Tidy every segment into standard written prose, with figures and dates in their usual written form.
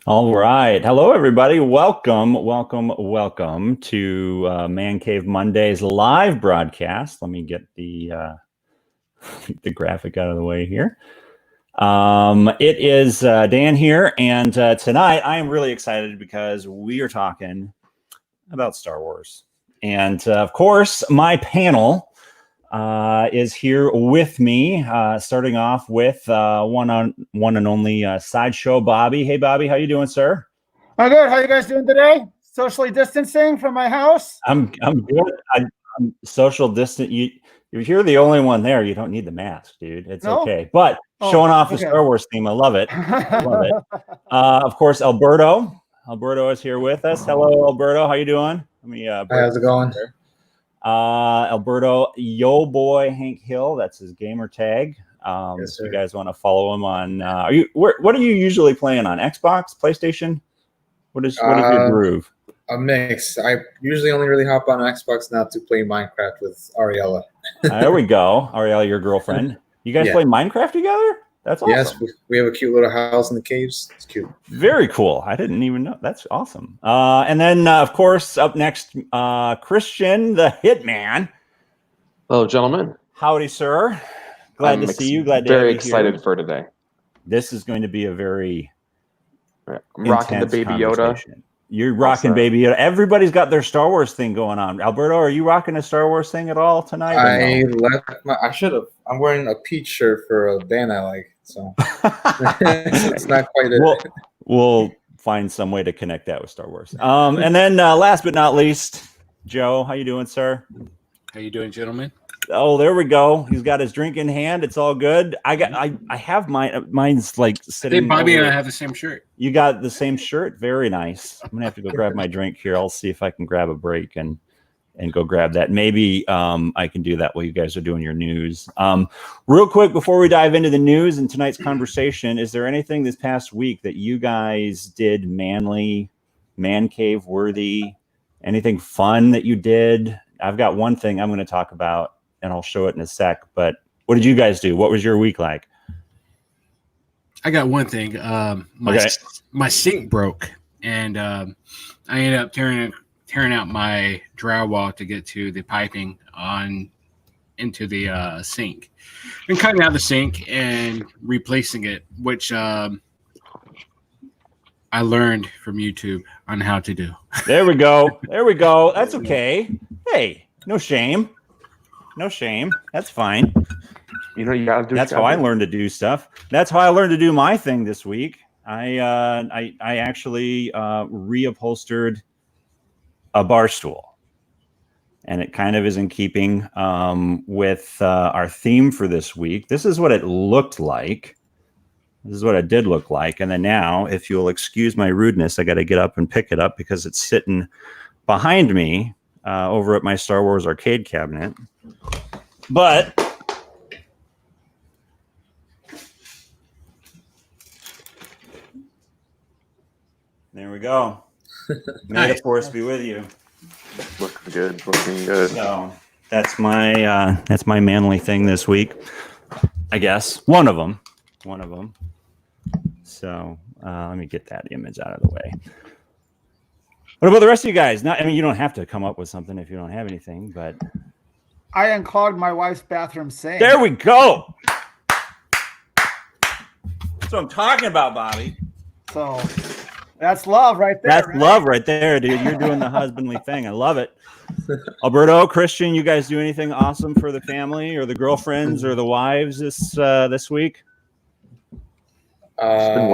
All right. Hello, everybody. Welcome to Man Cave Mondays live broadcast. Let me get the the graphic out of the way here. It is Dan here, and tonight I am really excited because we are talking about Star Wars. And of course, my panel is here with me, starting off with one and only Sideshow Bobby. Hey, Bobby, how you doing, sir? I'm good. How you guys doing today? Socially distancing from my house? I'm good. I'm social distant. You're the only one there. You don't need the mask, dude. It's okay. But showing off the Star Wars theme, I love it. I love it. Of course, Alberto is here with us. Hello, Alberto. How you doing? Let me. How's it going? Alberto, yo boy Hank Hill. That's his gamer tag. Yes, if you guys want to follow him on, what are you usually playing on? Xbox, PlayStation? What is your groove? A mix. I usually only really hop on Xbox now to play Minecraft with Ariella. There we go. Ariella, your girlfriend. You guys play Minecraft together? That's awesome. Yes, we have a cute little house in the caves. It's cute. Very cool. I didn't even know. That's awesome. And then, of course, up next, Christian, the Hitman. Hello, gentlemen. Howdy, sir. Glad to see you. Glad to very have you excited here. for today. This is going to be a very I'm rocking the Baby Yoda. You're rocking Baby Yoda. Everybody's got their Star Wars thing going on. Alberto, are you rocking a Star Wars thing at all tonight? I should have. I'm wearing a peach shirt for a band I like, so it's not quite it. We'll find some way to connect that with Star Wars. And then last but not least, Joe, how you doing, sir? How you doing, gentlemen? Oh, there we go. He's got his drink in hand. It's all good. I have mine. Mine's like sitting. Hey, Bobby and I have the same shirt. You got the same shirt? Very nice. I'm gonna have to go grab my drink here. I'll see if I can grab a break and go grab that. Maybe I can do that while you guys are doing your news. Real quick before we dive into the news and tonight's conversation, is there anything this past week that you guys did manly, man cave worthy? Anything fun that you did? I've got one thing I'm going to talk about, and I'll show it in a sec. But what did you guys do? What was your week like? I got one thing. My sink broke, and I ended up tearing out my drywall to get to the piping into the sink, and cutting out the sink and replacing it, which I learned from YouTube on how to do. There we go. There we go. That's okay. Hey, no shame. No shame. That's fine. You know, you gotta do. That's how I learned to do stuff. That's how I learned to do my thing this week. I actually reupholstered a bar stool, and it kind of is in keeping with our theme for this week. This is what it looked like. This is what it did look like. And then now, if you'll excuse my rudeness, I got to get up and pick it up because it's sitting behind me over at my Star Wars arcade cabinet. But there we go. May the force be with you. Looking good. Looking good. So that's my manly thing this week, I guess. One of them. So let me get that image out of the way. What about the rest of you guys? I mean, you don't have to come up with something if you don't have anything, but I unclogged my wife's bathroom sink. There we go. That's what I'm talking about, Bobby. So that's love right there. That's love right there, dude. You're doing the husbandly thing. I love it. Alberto, Christian, you guys do anything awesome for the family or the girlfriends or the wives this week? Just been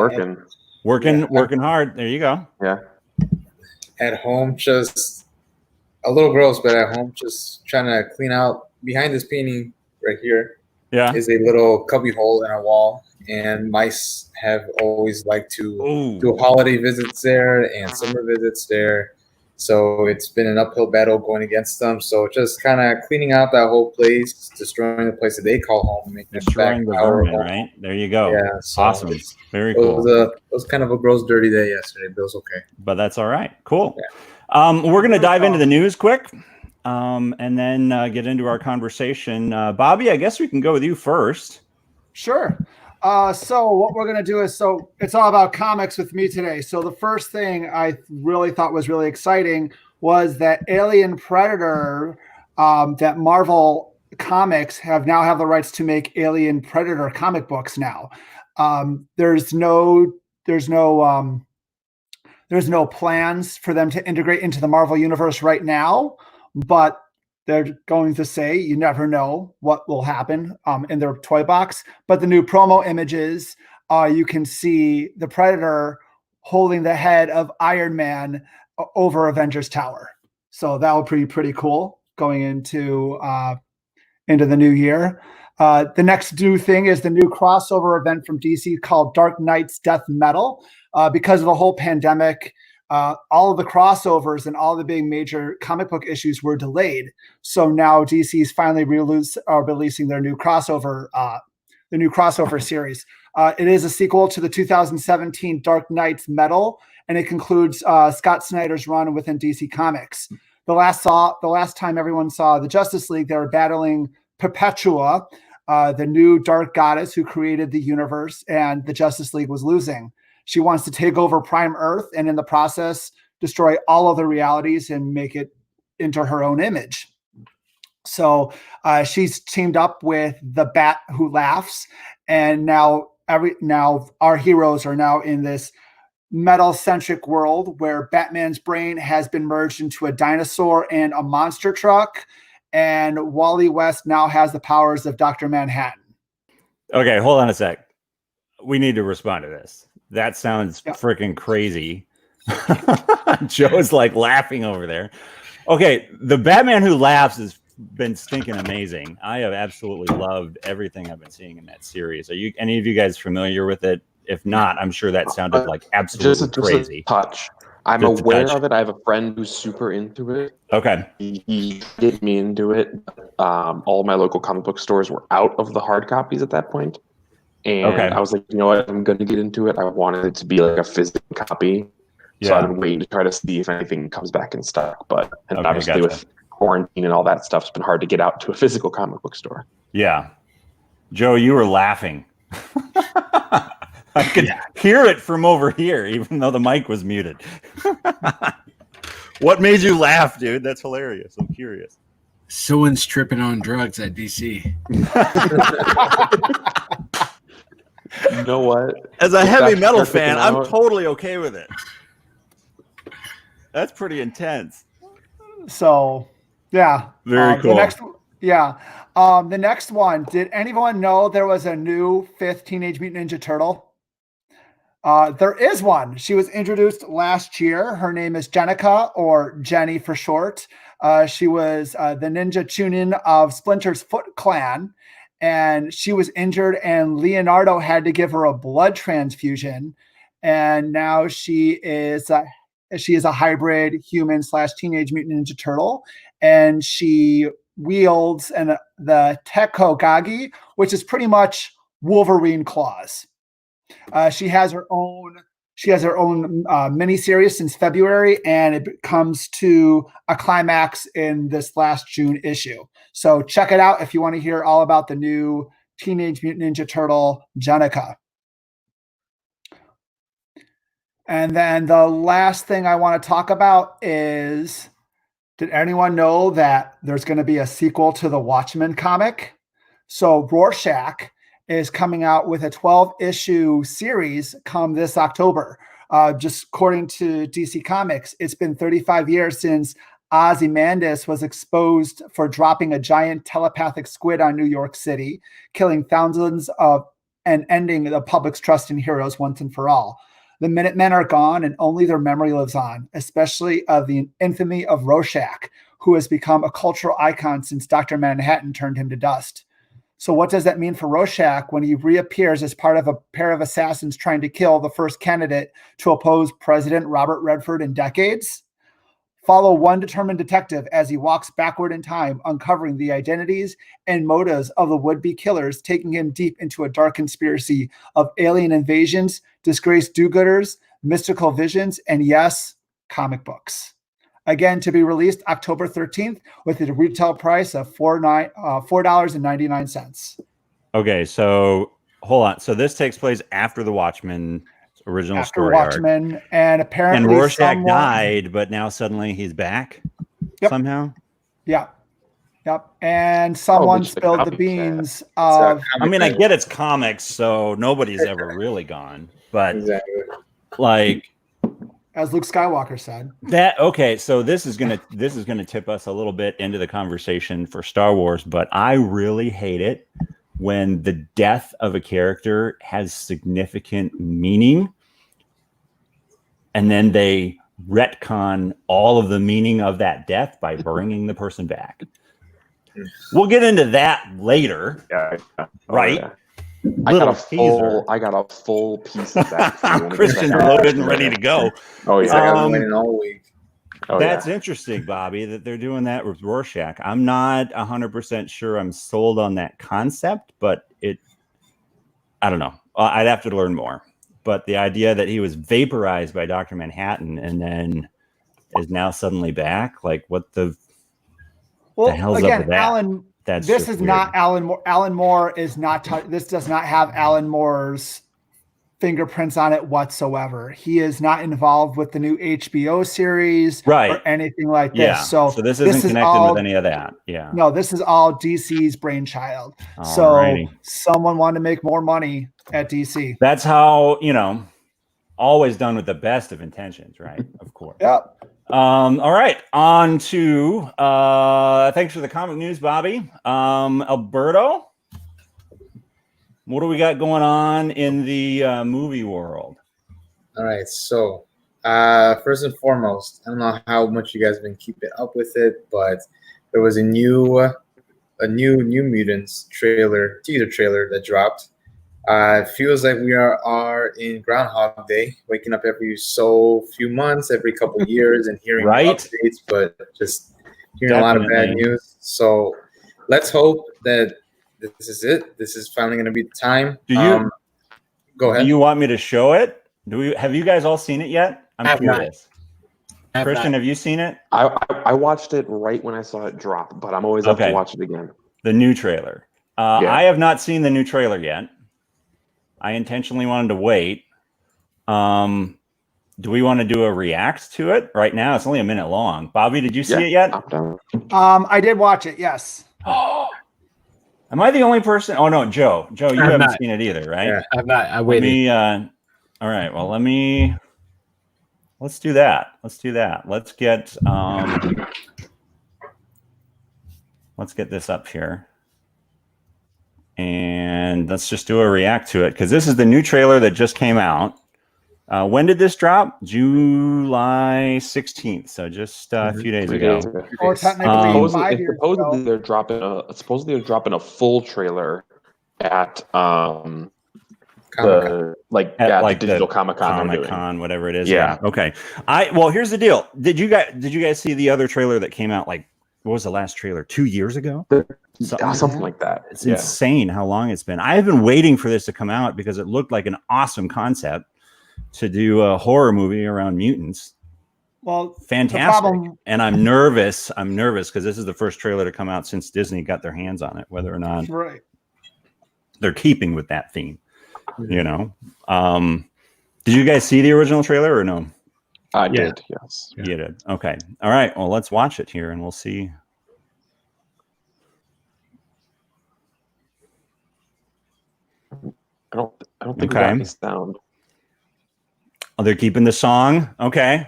working hard. There you go. Yeah. At home, just a little gross, but at home, just trying to clean out. Behind this painting right here is a little cubby hole in our wall, and mice have always liked to do holiday visits there and summer visits there. So it's been an uphill battle going against them. So just kind of cleaning out that whole place, destroying the place that they call home, making destroying the vermin, right? There you go. Yeah, so awesome. Very cool. It was kind of a gross, dirty day yesterday, but it was okay. But that's all right. Cool. Yeah. We're going to dive into the news quick, and then get into our conversation. Bobby, I guess we can go with you first. Sure. So what we're going to do is, so it's all about comics with me today. So the first thing I really thought was really exciting was that Alien Predator, that Marvel Comics now have the rights to make Alien Predator comic books now. There's no plans for them to integrate into the Marvel universe right now, but they're going to say you never know what will happen in their toy box. But the new promo images, you can see the Predator holding the head of Iron Man over Avengers Tower. So that would be pretty cool going into the new year. The next new thing is the new crossover event from DC called Dark Knight's Death Metal. Because of the whole pandemic, all of the crossovers and all the big major comic book issues were delayed. So now DC is finally releasing their new crossover, series. It is a sequel to the 2017 Dark Knight's Metal, and it concludes Scott Snyder's run within DC Comics. The last time everyone saw the Justice League, they were battling Perpetua, the new dark goddess who created the universe, and the Justice League was losing. She wants to take over Prime Earth and in the process destroy all of the realities and make it into her own image. So she's teamed up with the Bat Who Laughs, and now our heroes are now in this metal-centric world where Batman's brain has been merged into a dinosaur and a monster truck, and Wally West now has the powers of Dr. Manhattan. Okay, hold on a sec. We need to respond to this. That sounds freaking crazy. Joe's like laughing over there. Okay, the Batman Who Laughs has been stinking amazing. I have absolutely loved everything I've been seeing in that series. Are you any of you guys familiar with it? If not, I'm sure that sounded like absolutely crazy. Just a touch. I'm aware of it. I have a friend who's super into it. Okay. He get me into it. All my local comic book stores were out of the hard copies at that point. And I was like, you know what? I'm going to get into it. I wanted it to be like a physical copy. So I've been waiting to try to see if anything comes back in stock. But obviously with quarantine and all that stuff, it's been hard to get out to a physical comic book store. Yeah. Joe, you were laughing. I could hear it from over here, even though the mic was muted. What made you laugh, dude? That's hilarious. I'm curious. Someone's tripping on drugs at DC. You know what? As a heavy metal fan, I'm totally okay with it. That's pretty intense. So, yeah. Very cool. The next one. Did anyone know there was a new 5th Teenage Mutant Ninja Turtle? There is one. She was introduced last year. Her name is Jenica, or Jenny for short. She was the Ninja Chunin of Splinter's Foot Clan, and she was injured, and Leonardo had to give her a blood transfusion, and now she is a hybrid human / Teenage Mutant Ninja Turtle, and she wields the Tekogagi, which is pretty much Wolverine claws. She has her own miniseries since February, and it comes to a climax in this last June issue. So check it out if you want to hear all about the new Teenage Mutant Ninja Turtle, Jenica. And then the last thing I want to talk about is, did anyone know that there's going to be a sequel to the Watchmen comic? So Rorschach is coming out with a 12-issue series come this October. Just according to DC Comics, it's been 35 years since Ozymandias was exposed for dropping a giant telepathic squid on New York City, killing thousands and ending the public's trust in heroes once and for all. The Minutemen are gone, and only their memory lives on, especially of the infamy of Rorschach, who has become a cultural icon since Dr. Manhattan turned him to dust. So what does that mean for Rorschach when he reappears as part of a pair of assassins trying to kill the first candidate to oppose President Robert Redford in decades? Follow one determined detective as he walks backward in time, uncovering the identities and motives of the would-be killers, taking him deep into a dark conspiracy of alien invasions, disgraced do-gooders, mystical visions, and yes, comic books. Again, to be released October 13th with a retail price of $4.99. Okay, so hold on. So this takes place after the Watchmen original After story arc. Watchmen, and apparently And Rorschach someone died, but now suddenly he's back somehow. Yep. And someone which the spilled the copycat. beans of. I mean, I get it's comics, so nobody's ever really gone. But like, as Luke Skywalker said. that okay, so this is gonna tip us a little bit into the conversation for Star Wars, but I really hate it when the death of a character has significant meaning and then they retcon all of the meaning of that death by bringing the person back. We'll get into that later. Right? Yeah. I got a full piece of that. Christian's loaded and ready to go. Oh yeah, I've been waiting all week. That's interesting, Bobby, that they're doing that with Rorschach. I'm not 100% sure I'm sold on that concept, but I don't know. I'd have to learn more. But the idea that he was vaporized by Dr. Manhattan and then is now suddenly back, like what the hell's up with that? Alan, this is weird. Not Alan Moore. Alan Moore is not. This does not have Alan Moore's fingerprints on it whatsoever. He is not involved with the new HBO series or anything like this. Yeah. So this isn't connected with any of that. Yeah. No, this is all DC's brainchild. So someone wanted to make more money at DC. That's how, always done with the best of intentions, right? Of course. Yep. All right. On to thanks for the comic news, Bobby. Alberto. What do we got going on in the movie world? All right, so first and foremost, I don't know how much you guys have been keeping up with it, but there was a new Mutants teaser trailer that dropped. It feels like we are in Groundhog Day, waking up every few months, every couple years, and hearing updates, but just hearing a lot of bad news. So let's hope that this is it. This is finally going to be the time. Go ahead. Do you want me to show it? Have you guys all seen it yet? I'm curious. Christian, have you seen it? I watched it right when I saw it drop, but I'm always up to watch it again. The new trailer. I have not seen the new trailer yet. I intentionally wanted to wait. Do we want to do a react to it right now? It's only a minute long. Bobby, did you see it yet? I did watch it. Yes. Am I the only person? Oh no, Joe. Joe, you haven't seen it either, right? Yeah, I've not. I waited. All right. Well, let's do that. Let's get this up here. And let's just do a react to it because this is the new trailer that just came out. When did this drop? July 16th. So just a few days ago. Or technically 5 years supposedly ago. they're dropping a full trailer at the digital Comic-Con, whatever it is. Yeah. Okay. Well, here's the deal. Did you guys see the other trailer that came out? Like, what was the last trailer? 2 years ago? Something like that. It's insane how long it's been. I have been waiting for this to come out because it looked like an awesome concept to do a horror movie around mutants. Well, fantastic. And I'm nervous because this is the first trailer to come out since Disney got their hands on it, whether or not they're keeping with that theme. Did you guys see the original trailer or no? I did, yes. You did. Okay. All right. Well, let's watch it here and we'll see. I don't think we got any sound. Oh, they're keeping the song? Okay.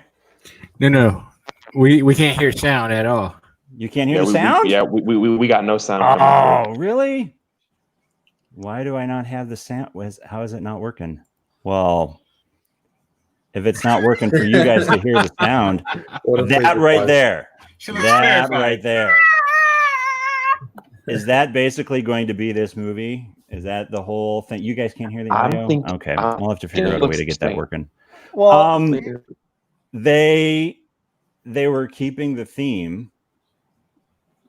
No. We can't hear sound at all. You can't hear the sound? We got no sound. Oh, really? Why do I not have the sound? How is it not working? Well, if it's not working for you guys to hear the sound, that right there. Is that basically going to be this movie? Is that the whole thing? You guys can't hear the audio? Okay. I'll have to figure out a way to get that working. Well, they were keeping the theme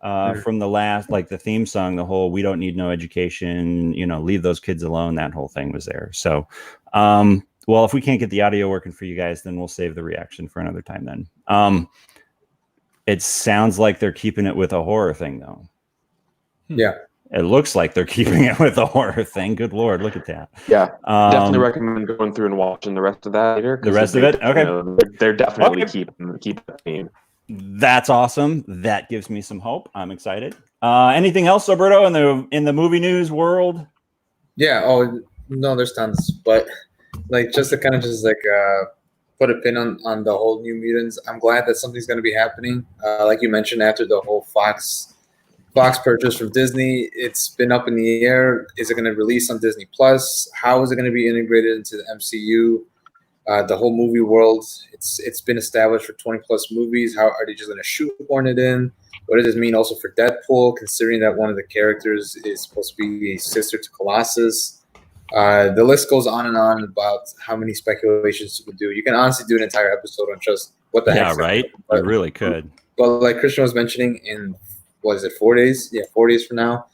from the last, like the theme song, the whole "we don't need no education," leave those kids alone. That whole thing was there. So, well, if we can't get the audio working for you guys, then we'll save the reaction for another time. Then, it sounds like they're keeping it with a horror thing, though. Yeah. It looks like they're keeping it with the horror thing. Good Lord, look at that. Yeah, definitely recommend going through and watching the rest of that later. The rest of it? Okay. They're definitely keeping the theme. That's awesome. That gives me some hope. I'm excited. Anything else, Alberto, in the movie news world? Yeah. Oh no, there's tons. But like just to kind of just like put a pin on the whole New Mutants. I'm glad that something's going to be happening. Like you mentioned, after the whole Fox purchase from Disney, it's been up in the air. Is it going to release on Disney Plus? How is it going to be integrated into the MCU? The whole movie world, it's been established for 20 plus movies. How are they just going to shoehorn it in? What does this mean also for Deadpool, considering that one of the characters is supposed to be a sister to Colossus? The list goes on and on about how many speculations you can do. You can honestly do an entire episode on just what the heck. Yeah, right. You really could. But like Christian was mentioning, in what is it, 4 days? Yeah, 4 days from now,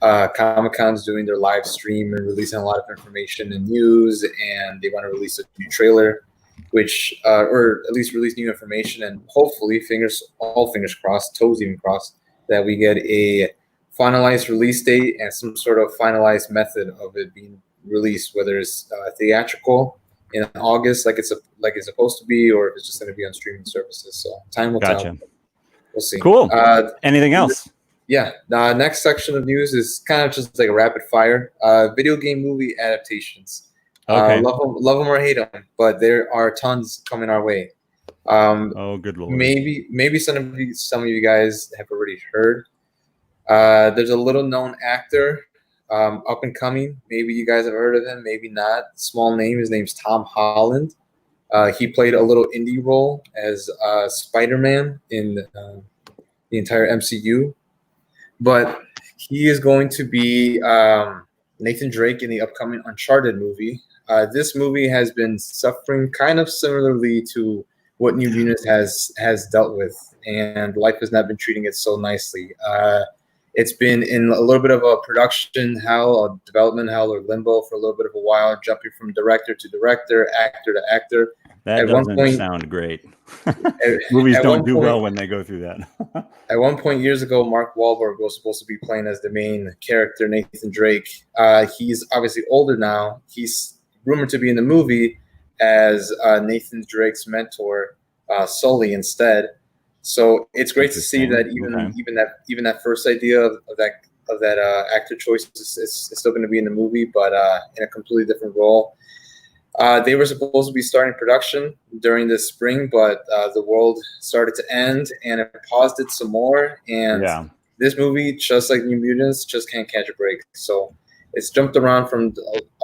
Comic-Con's doing their live stream and releasing a lot of information and news, and they want to release a new trailer, which or at least release new information, and hopefully, fingers crossed, toes even crossed, that we get a finalized release date and some sort of finalized method of it being released, whether it's theatrical in August, like it's supposed to be, or if it's just going to be on streaming services. So time will tell. We'll see. Cool. Anything else? Yeah. The next section of news is kind of just like a rapid fire. Video game movie adaptations. Okay. Love them or hate them, but there are tons coming our way. Oh, good Lord. Maybe some of you guys have already heard. There's a little known actor, up and coming. Maybe you guys have heard of him, maybe not. Small name. His name's Tom Holland. He played a little indie role as Spider-Man in the entire MCU. But he is going to be Nathan Drake in the upcoming Uncharted movie. This movie has been suffering kind of similarly to what New Mutants has dealt with, and life has not been treating it so nicely. It's been in a little bit of a production hell, a development hell, or limbo for a little bit of a while, jumping from director to director, actor to actor. That doesn't sound great. Movies don't do well when they go through that. At one point years ago, Mark Wahlberg was supposed to be playing as the main character, Nathan Drake. He's obviously older now. He's rumored to be in the movie as Nathan Drake's mentor, Sully, instead. So it's great to see that even that first idea of that actor choice is still going to be in the movie, but in a completely different role. They were supposed to be starting production during this spring, but the world started to end, and it paused it some more. And this movie, just like New Mutants, just can't catch a break. So it's jumped around from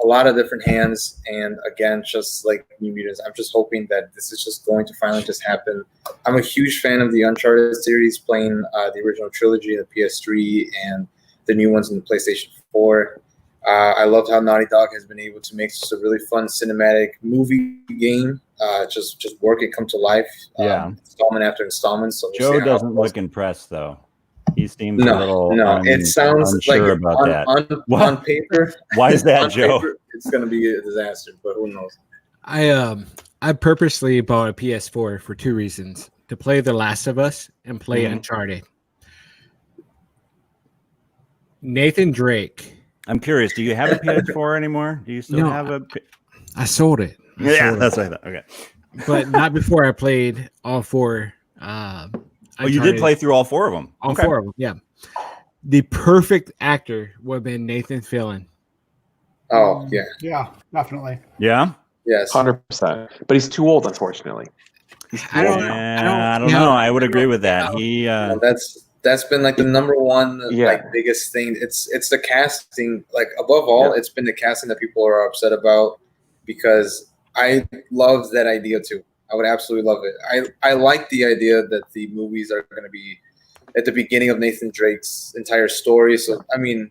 a lot of different hands. And again, just like New Mutants, I'm just hoping that this is just going to finally just happen. I'm a huge fan of the Uncharted series, playing the original trilogy in the PS3 and the new ones in the PlayStation 4. I love how Naughty Dog has been able to make just a really fun cinematic movie game, just work it come to life, installment after installment. So Joe doesn't look impressed, though. He seems a little it sounds unsure like about that. On paper. Why is that, Joe? Paper, it's going to be a disaster, but who knows? I purposely bought a PS4 for two reasons: to play The Last of Us and play Uncharted. Nathan Drake. I'm curious. Do you have a PS4 anymore? Do you still have a? I sold it. That's what I thought. Okay, but not before I played all four. You did play through all four of them. All four of them, yeah. The perfect actor would have been Nathan Fillion. Oh yeah, yeah, definitely. Yeah. Yes, 100%. But he's too old, unfortunately. I don't know. I would agree with that. He that's been like the number one like biggest thing. It's the casting. Like above all, it's been the casting that people are upset about, because I love that idea too. I would absolutely love it. I like the idea that the movies are going to be at the beginning of Nathan Drake's entire story. So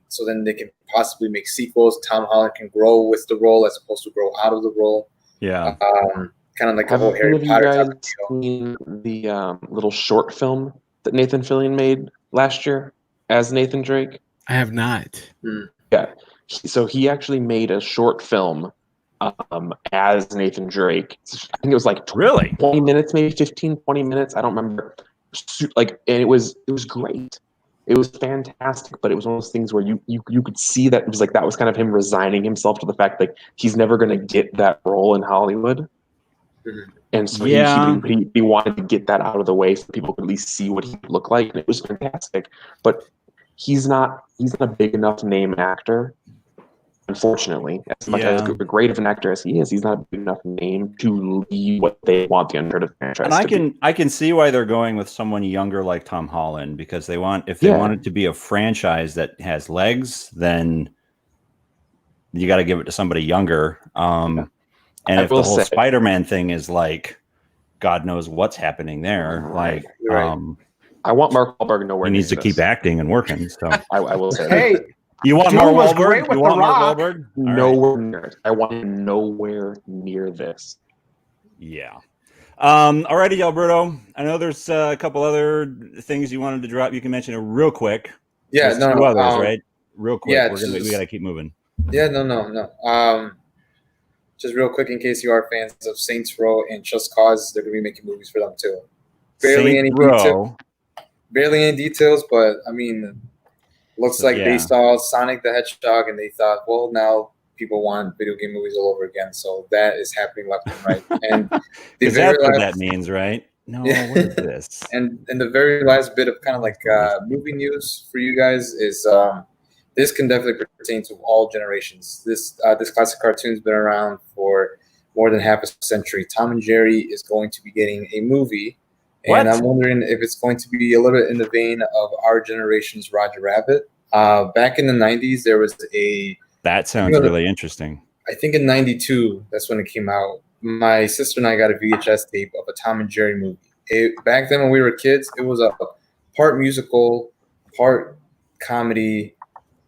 so then they can possibly make sequels. Tom Holland can grow with the role as opposed to grow out of the role. Yeah. Kind of like the whole Harry Potter type of deal. Seen the little short film that Nathan Fillion made last year as Nathan Drake? I have not. Yeah. So he actually made a short film as Nathan Drake. I think it was like 20 minutes, maybe 15, 20 minutes. I don't remember. And it was great. It was fantastic, but it was one of those things where you could see that it was like that was kind of him resigning himself to the fact like he's never going to get that role in Hollywood. And so he wanted to get that out of the way so people could at least see what he looked like, and it was fantastic. But he's not a big enough name actor, unfortunately. As much as great of an actor as he is, he's not a big enough name to lead what they want the Uncharted franchise. And I can see why they're going with someone younger like Tom Holland, because they want it to be a franchise that has legs, then you got to give it to somebody younger. And if the whole Spider-Man thing is like, God knows what's happening there. Like, I want Mark Wahlberg nowhere. He needs to keep acting and working. So I will say, hey, you want Mark Wahlberg? You want Mark Wahlberg? Nowhere near it. I want him nowhere near this. Yeah. Alrighty, Alberto. I know there's a couple other things you wanted to drop. You can mention it real quick. Yeah, there's two others, right? Real quick. Yeah, we gotta keep moving. Yeah, no. Just real quick, in case you are fans of Saints Row and Just Cause, they're going to be making movies for them too. Barely any details, but I mean, looks like they saw Sonic the Hedgehog and they thought, well, now people want video game movies all over again. So that is happening left and right. And that's what that means, right? No, what is this? And the very last bit of kind of like movie news for you guys is this can definitely pertain to all generations. This classic cartoon's been around for more than half a century. Tom and Jerry is going to be getting a movie, and I'm wondering if it's going to be a little bit in the vein of our generation's Roger Rabbit. Back in the 90s, there was That sounds really interesting. I think in 92, that's when it came out. My sister and I got a VHS tape of a Tom and Jerry movie. Back then when we were kids, it was a part musical, part comedy.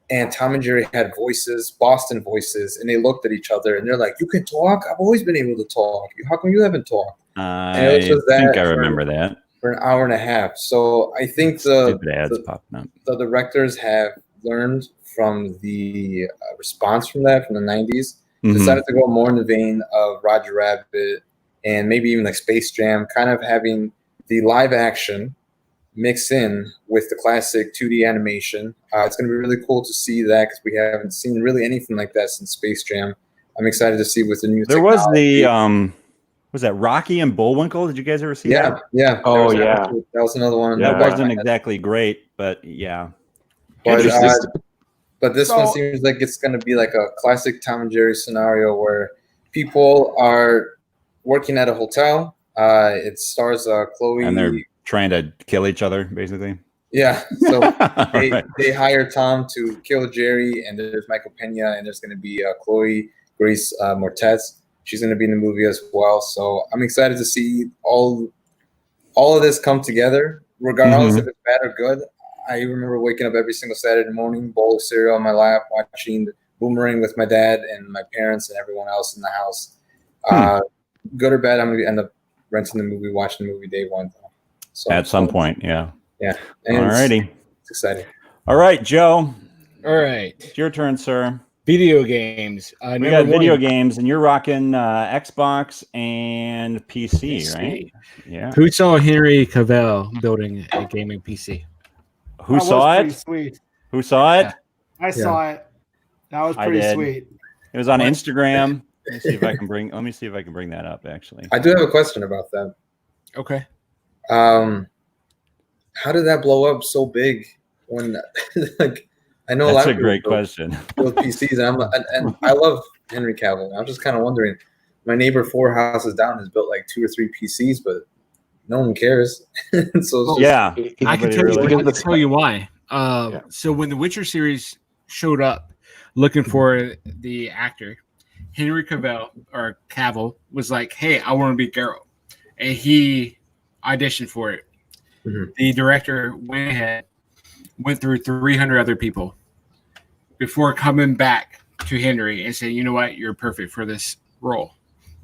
And Tom and Jerry had voices, Boston voices, and they looked at each other and they're like, "You can talk? I've always been able to talk. How come you haven't talked?" I think I remember that. For an hour and a half. So I think the directors have learned from the response from that from the 90s, decided to go more in the vein of Roger Rabbit and maybe even like Space Jam, kind of having the live action mix in with the classic 2D animation. It's going to be really cool to see that because we haven't seen really anything like that since Space Jam. I'm excited to see with the new technology. Was the was that Rocky and Bullwinkle? Did you guys ever see that? Yeah. Oh, yeah. That was another one. That wasn't exactly great, but yeah. But this one seems like it's going to be like a classic Tom and Jerry scenario where people are working at a hotel. It stars Chloe. And they're trying to kill each other, basically. Yeah. So they hire Tom to kill Jerry, and there's Michael Pena, and there's going to be Chloe Grace Moretz. She's going to be in the movie as well. So I'm excited to see all of this come together, regardless if it's bad or good. I remember waking up every single Saturday morning, bowl of cereal on my lap, watching Boomerang with my dad and my parents and everyone else in the house. Good or bad, I'm going to end up renting the movie, watching the movie day one. So at some point, yeah. Alrighty. It's exciting. All right, Joe. All right. It's your turn, sir. Video games. We got video games, and you're rocking Xbox and PC, right? Yeah. Who saw Henry Cavill building a gaming PC? Who saw it? Sweet. Who saw it? I saw it. That was pretty sweet. It was on Instagram. Let me see if I can bring that up. Actually, I do have a question about that. Okay. How did that blow up so big? When like I know that's a great question. With PCs, and I love Henry Cavill. I'm just kind of wondering. My neighbor 4 houses down has built like 2 or 3 PCs, but no one cares. So yeah, I can tell you why. So when the Witcher series showed up looking for the actor, Henry Cavill was like, "Hey, I want to be Geralt," and he auditioned for it. The director went through 300 other people before coming back to Henry and saying, "You know what? You're perfect for this role."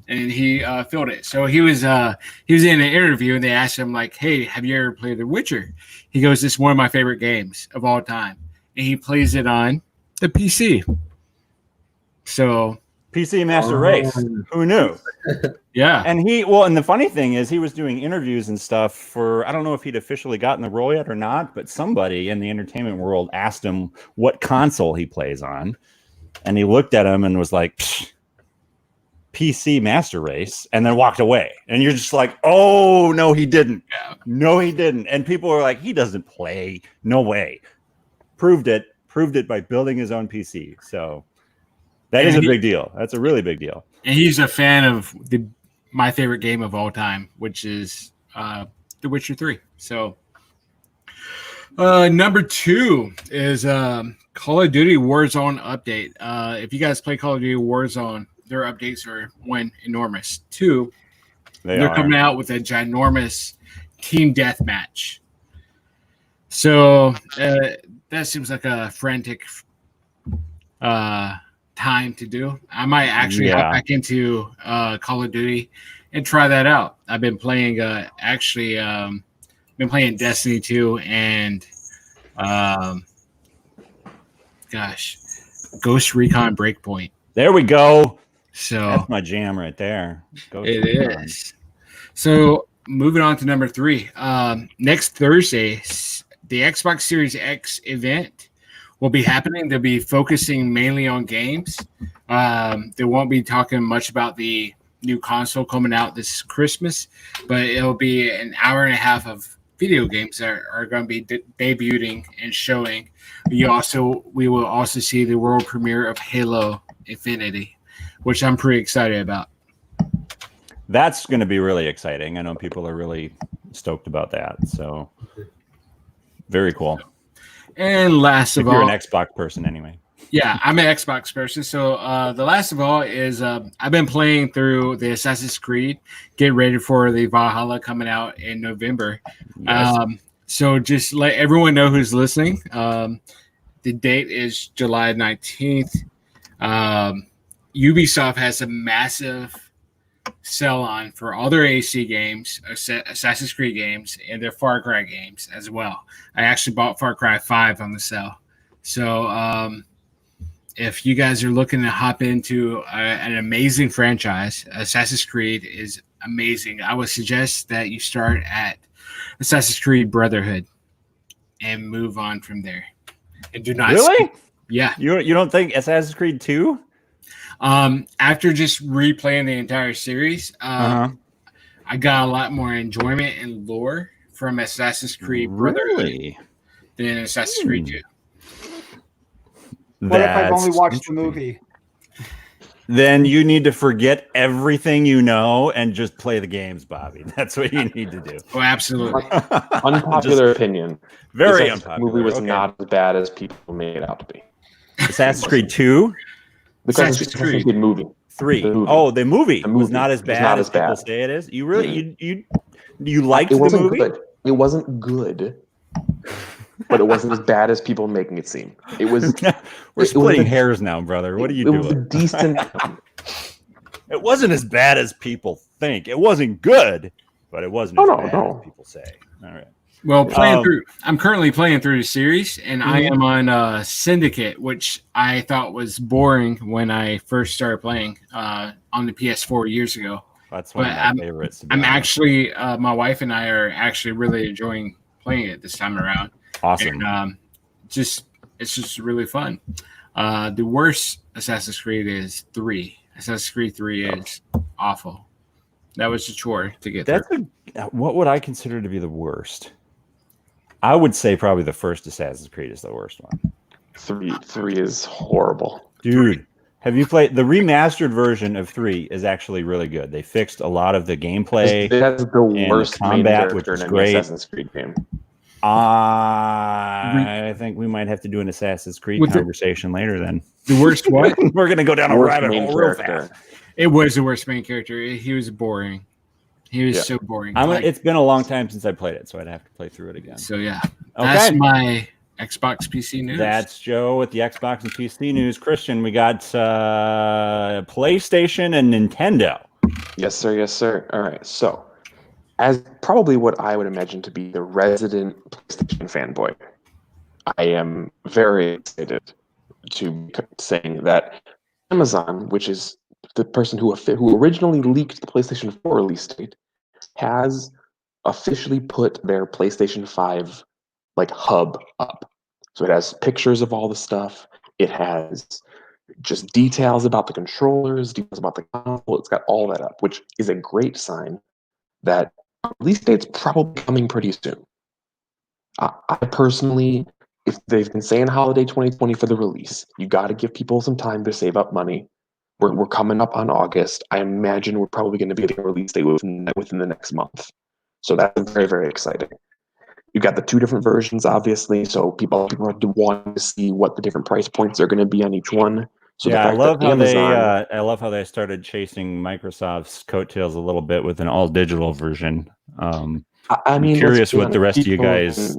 And he filled it. So he was in an interview, and they asked him like, "Hey, have you ever played The Witcher?" He goes, "This is one of my favorite games of all time," and he plays it on the PC. So PC Master Race. Who knew? Yeah. And and the funny thing is he was doing interviews and stuff for, I don't know if he'd officially gotten the role yet or not, but somebody in the entertainment world asked him what console he plays on. And he looked at him and was like, PC Master Race, and then walked away. And you're just like, oh, no, he didn't. Yeah. No, he didn't. And people were like, he doesn't play. No way. Proved it by building his own PC. So that is a big deal. That's a really big deal. And he's a fan of my favorite game of all time, which is The Witcher 3. So number 2 is Call of Duty Warzone update. If you guys play Call of Duty Warzone, their updates are 1, enormous. 2, they're coming out with a ginormous team deathmatch. So that seems like a frantic time to do. I might actually hop back into Call of Duty and try that out. I've been playing Destiny 2 and Ghost Recon Breakpoint. There we go. So that's my jam right there. It is. So moving on to number 3. Next Thursday, the Xbox Series X event will be happening. They'll be focusing mainly on games. They won't be talking much about the new console coming out this Christmas, but it'll be an hour and a half of video games that are going to be debuting and showing. We will also see the world premiere of Halo Infinity, which I'm pretty excited about. That's going to be really exciting. I know people are really stoked about that. So very cool. And last of all, you're an Xbox person anyway. Yeah, I'm an Xbox person. So the last of all is I've been playing through the Assassin's Creed, getting ready for the Valhalla coming out in November. Yes. So just let everyone know who's listening. The date is July 19th. Ubisoft has a massive sell on for all their AC games, Assassin's Creed games, and their Far Cry games as well. I actually bought Far Cry 5 on the sale. So if you guys are looking to hop into an amazing franchise, Assassin's Creed is amazing. I would suggest that you start at Assassin's Creed Brotherhood and move on from there. And do not really? Yeah. You don't think Assassin's Creed 2? After just replaying the entire series, I got a lot more enjoyment and lore from Assassin's Creed Brotherhood than Assassin's Creed 2. What if I've only watched the movie? Then you need to forget everything you know and just play the games, Bobby. That's what you need to do. Oh, absolutely. Unpopular opinion. Very unpopular. The movie was not as bad as people made it out to be. Assassin's Creed 2? The Assassin's Creed movie. 3. Oh, the movie was not as bad as people say it is. You really you liked the movie? Good. It wasn't good, but it wasn't as bad as people making it seem. It was. We're splitting hairs now, brother. What are you doing? It was a decent. It wasn't as bad as people think. It wasn't good, but it wasn't as bad as people say. All right. Well, I'm currently playing through the series, and I am on Syndicate, which I thought was boring when I first started playing on the PS4 years ago. That's one of my favorites. I'm actually, my wife and I are actually really enjoying playing it this time around. Awesome. And, it's just really fun. The worst Assassin's Creed is 3. Assassin's Creed 3 is awful. That was a chore to get through. What would I consider to be the worst? I would say probably the first Assassin's Creed is the worst one. 3 is horrible. Dude, have you played the remastered version of 3 is actually really good. They fixed a lot of the gameplay. It has the worst combat, which is great. Assassin's Creed game. I think we might have to do an Assassin's Creed conversation later then. The worst what? We're going to go down a rabbit hole real fast. It was the worst main character. He was boring. He was so boring. It's been a long time since I played it, so I'd have to play through it again. So yeah, that's my Xbox PC news. That's Joe with the Xbox and PC news. Christian, we got PlayStation and Nintendo. Yes, sir. Yes, sir. All right. So, as probably what I would imagine to be the resident PlayStation fanboy, I am very excited to be saying that Amazon, which is the person who originally leaked the PlayStation 4 release date, has officially put their PlayStation 5 like hub up. So it has pictures of all the stuff. It has just details about the controllers, details about the console. It's got all that up, which is a great sign that release date's probably coming pretty soon. I personally, if they've been saying holiday 2020 for the release, you got to give people some time to save up money. We're coming up on August. I imagine we're probably going to be getting a release date within the next month. So that's very, very exciting. You got the two different versions, obviously, so people want to see what the different price points are going to be on each one. So yeah, I love how they started chasing Microsoft's coattails a little bit with an all digital version. I'm curious what the rest of you guys.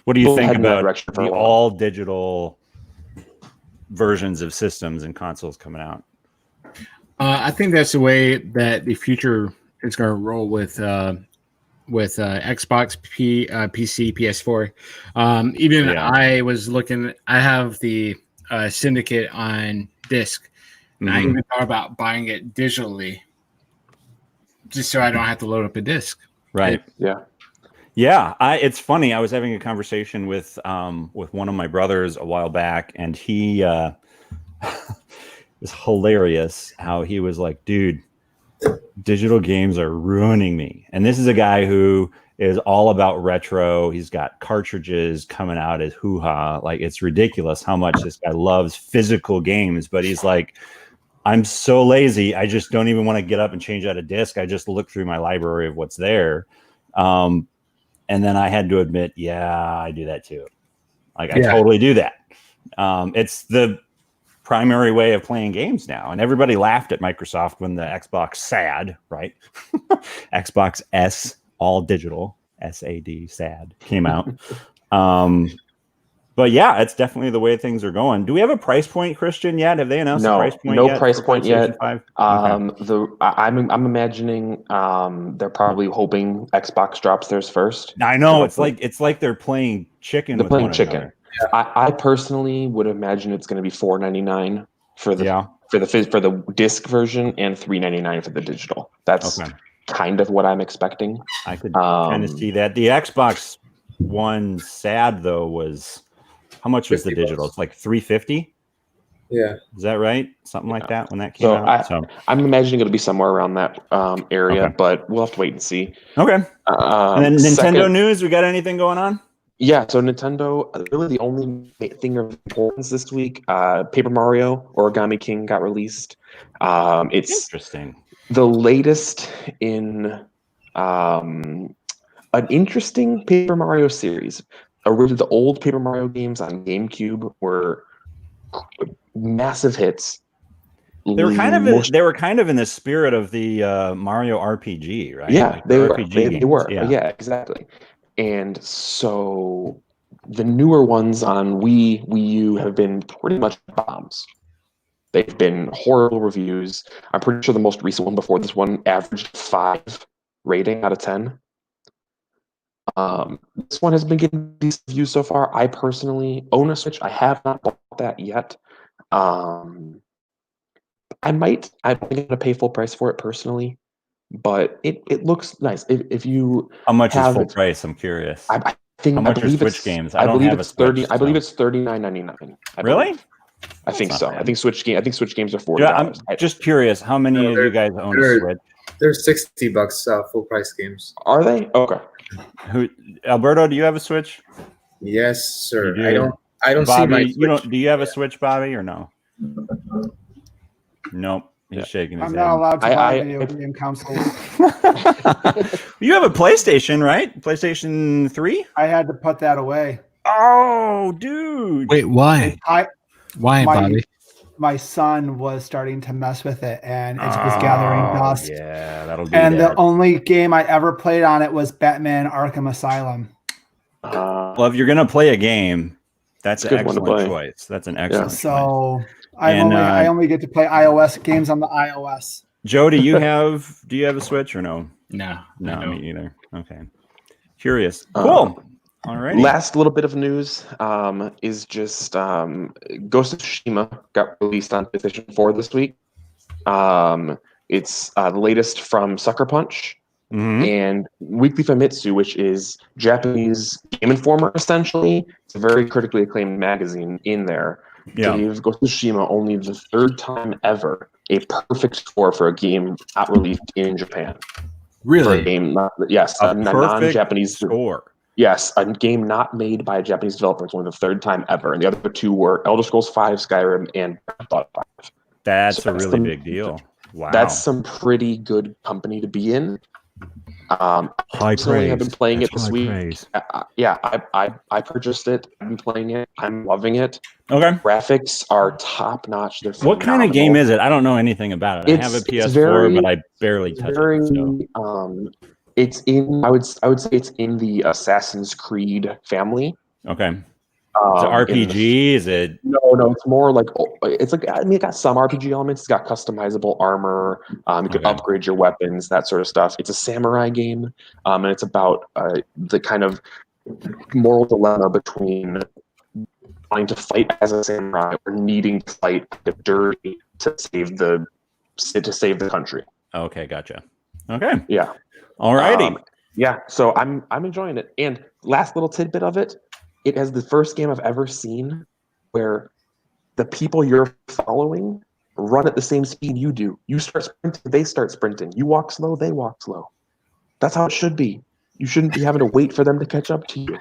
What do you think about the all digital versions of systems and consoles coming out? I think that's the way that the future is going to roll with Xbox, PC, PS4. I was looking. I have the Syndicate on disc, and I even thought about buying it digitally, just so I don't have to load up a disc. Right. Yeah. It's funny. I was having a conversation with one of my brothers a while back, and he it was hilarious how he was like, dude, digital games are ruining me. And this is a guy who is all about retro. He's got cartridges coming out as hoo-ha. Like, it's ridiculous how much this guy loves physical games, but he's like, I'm so lazy. I just don't even want to get up and change out a disc. I just look through my library of what's there. And then I had to admit, yeah, I do that too. Like, I totally do that. It's the primary way of playing games now. And everybody laughed at Microsoft when the Xbox SAD, right? Xbox S, all digital, SAD, SAD, came out. But yeah, it's definitely the way things are going. Do we have a price point, Christian, yet? Have they announced a price point yet? No price point yet. Okay. I'm imagining they're probably hoping Xbox drops theirs first. I know, it's like they're playing chicken. They're playing chicken. Yeah. I personally would imagine it's going to be $4.99 for the disc version and $3.99 for the digital. That's kind of what I'm expecting. I could kind of see that. The Xbox One SAD though was, how much was the digital? It's like $350. Yeah, is that right? Something like that when that came out. I'm imagining it'll be somewhere around that area, but we'll have to wait and see. Okay. And then Nintendo news. We got anything going on? Yeah, so Nintendo, really the only thing of importance this week, Paper Mario Origami King got released. It's interesting. The latest in an interesting Paper Mario series. Originally, the old Paper Mario games on GameCube were massive hits. They were kind of in the spirit of the Mario RPG, right? Yeah, like they were. Yeah, exactly. And so the newer ones on Wii U have been pretty much bombs. They've been horrible reviews. I'm pretty sure the most recent one before this one averaged 5 rating out of 10. This one has been getting decent reviews so far. I personally own a Switch. I have not bought that yet. I'm going to pay full price for it personally. But it looks nice. If you how much is full price? I'm curious. I believe Switch games. I believe it's $39.99. Really? I think so. I think Switch games are $40. Yeah, I'm just curious. How many of you guys own a Switch? They're $60 full price games. Are they? Okay. Alberto, do you have a Switch? Yes, sir. I don't Bobby, see my Switch. Do you have a Switch, Bobby, or no? Nope. He's shaking his head. I'm not allowed to buy video game consoles. You have a PlayStation, right? PlayStation 3? I had to put that away. Oh, dude. Wait, why? Why, Bobby? My son was starting to mess with it, and it was gathering dust. Yeah, that'll do. And the only game I ever played on it was Batman: Arkham Asylum. Well, if you're gonna play a game, that's an excellent choice. That's an excellent choice. So I only get to play iOS games on the iOS. Joe, do you have a Switch or no? No, me either. Okay, curious. Cool. All right. Last little bit of news is just Ghost of Tsushima got released on PlayStation 4 this week. It's the latest from Sucker Punch. Mm-hmm. And Weekly Famitsu, which is Japanese Game Informer, essentially. It's a very critically acclaimed magazine in there. Yeah. Gave Ghost of Tsushima only the third time ever a perfect score for a game not released in Japan. Really? For a game, a non-Japanese score. Yes, a game not made by a Japanese developer. It's only the third time ever. And the other two were Elder Scrolls V, Skyrim, and Thought 5. That's a really big deal. Wow. That's some pretty good company to be in. High praise. I've been playing That's it this high week. Praise. I purchased it. I've been playing it. I'm loving it. Okay. Graphics are top notch. They're what kind of game is it? I don't know anything about it. I have a PS4, but I barely touch it. So. It's in. I would say it's in the Assassin's Creed family. Okay. Is it RPG? Is it? No. It's more like it's like. I mean, it got some RPG elements. It's got customizable armor. You can upgrade your weapons, that sort of stuff. It's a samurai game, and it's about the kind of moral dilemma between wanting to fight as a samurai or needing to fight dirty to save the country. Okay, gotcha. Okay. Yeah. All righty. So I'm enjoying it. And last little tidbit of it. It has the first game I've ever seen where the people you're following run at the same speed you do. You start sprinting, they start sprinting. You walk slow, they walk slow. That's how it should be. You shouldn't be having to wait for them to catch up to you.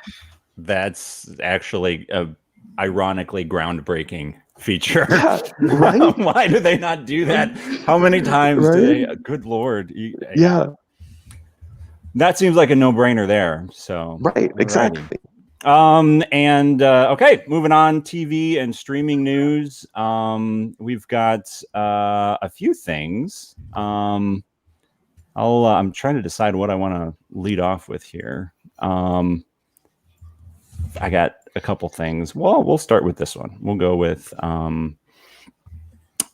That's actually a ironically groundbreaking feature. Yeah, right? Why do they not do that? How many times do they? Good Lord. Yeah. That seems like a no-brainer there. So right, exactly. Okay, moving on, TV and streaming news. We've got a few things. I'm trying to decide what I want to lead off with here. I got a couple things. Well, we'll start with this one. We'll go with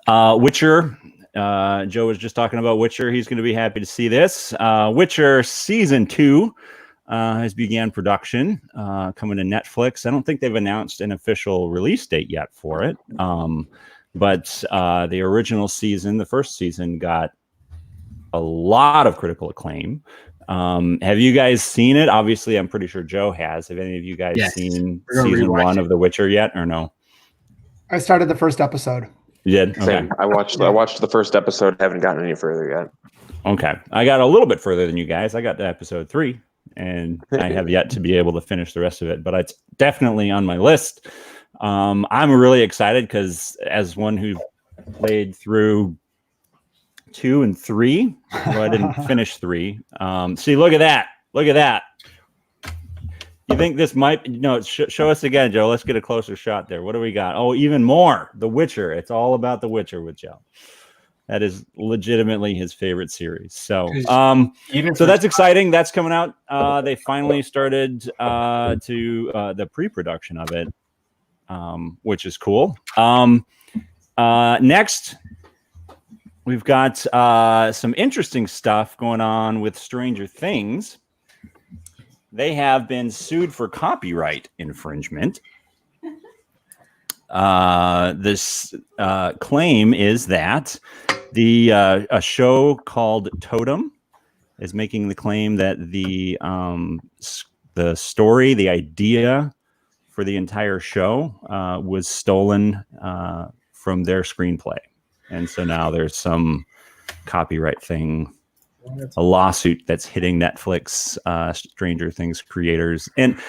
Witcher. Joe was just talking about Witcher. He's going to be happy to see this. Witcher Season 2 has began production, coming to Netflix. I don't think they've announced an official release date yet for it. But the original season, the first season, got a lot of critical acclaim. Have you guys seen it? Obviously, I'm pretty sure Joe has. Have any of you guys seen season 1 of The Witcher yet, or no? I started the first episode. You did? Okay. Same. I watched the first episode. Haven't gotten any further yet. Okay. I got a little bit further than you guys. I got to episode 3, and I have yet to be able to finish the rest of it, but it's definitely on my list. I'm really excited because as one who played through 2 and 3, well, I didn't finish 3. See, look at that. Look at that. You think this might? No, show us again, Joe. Let's get a closer shot there. What do we got? Oh, even more. The Witcher. It's all about The Witcher with Joe. That is legitimately his favorite series. So, so that's exciting. That's coming out. They finally started the pre-production of it, which is cool. Next, we've got some interesting stuff going on with Stranger Things. They have been sued for copyright infringement. This claim is that a show called Totem is making the claim that the story, the idea for the entire show was stolen from their screenplay. And so now there's some copyright thing, a lawsuit that's hitting Netflix, Stranger Things creators. And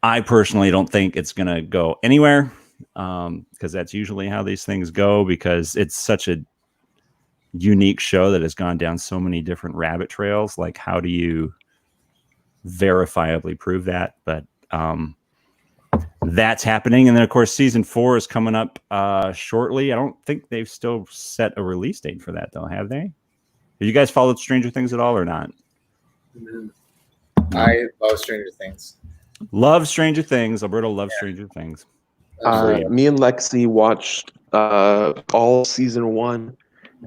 I personally don't think it's going to go anywhere, because that's usually how these things go, because it's such a unique show that has gone down so many different rabbit trails. Like, how do you verifiably prove that? But that's happening. And then, of course, season 4 is coming up shortly. I don't think they've still set a release date for that, though, have they? Have you guys followed Stranger Things at all or not? I love Stranger Things. Love Stranger Things. Alberto loves Stranger Things. Me and Lexi watched all season 1.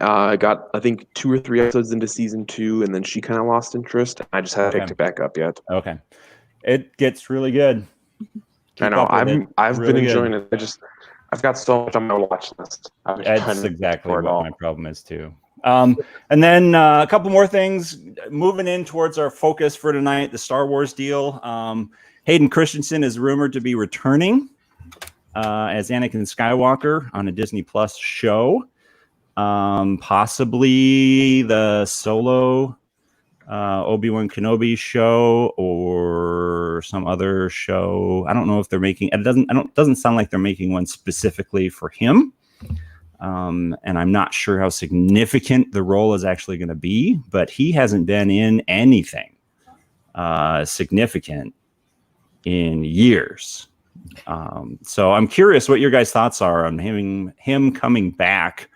I got, I think, 2 or 3 episodes into season 2, and then she kind of lost interest. I just haven't picked it back up yet. Okay, it gets really good. I know. I've been enjoying it. I've got so much on my watch list. That's exactly what my problem is too. And then a couple more things moving in towards our focus for tonight, the Star Wars deal. Hayden Christensen is rumored to be returning as Anakin Skywalker on a Disney Plus show. Possibly the Solo Obi-Wan Kenobi show or some other show. I don't know if they're making it. Doesn't sound like they're making one specifically for him. And I'm not sure how significant the role is actually going to be, but he hasn't been in anything significant in years. So I'm curious what your guys' thoughts are on him coming back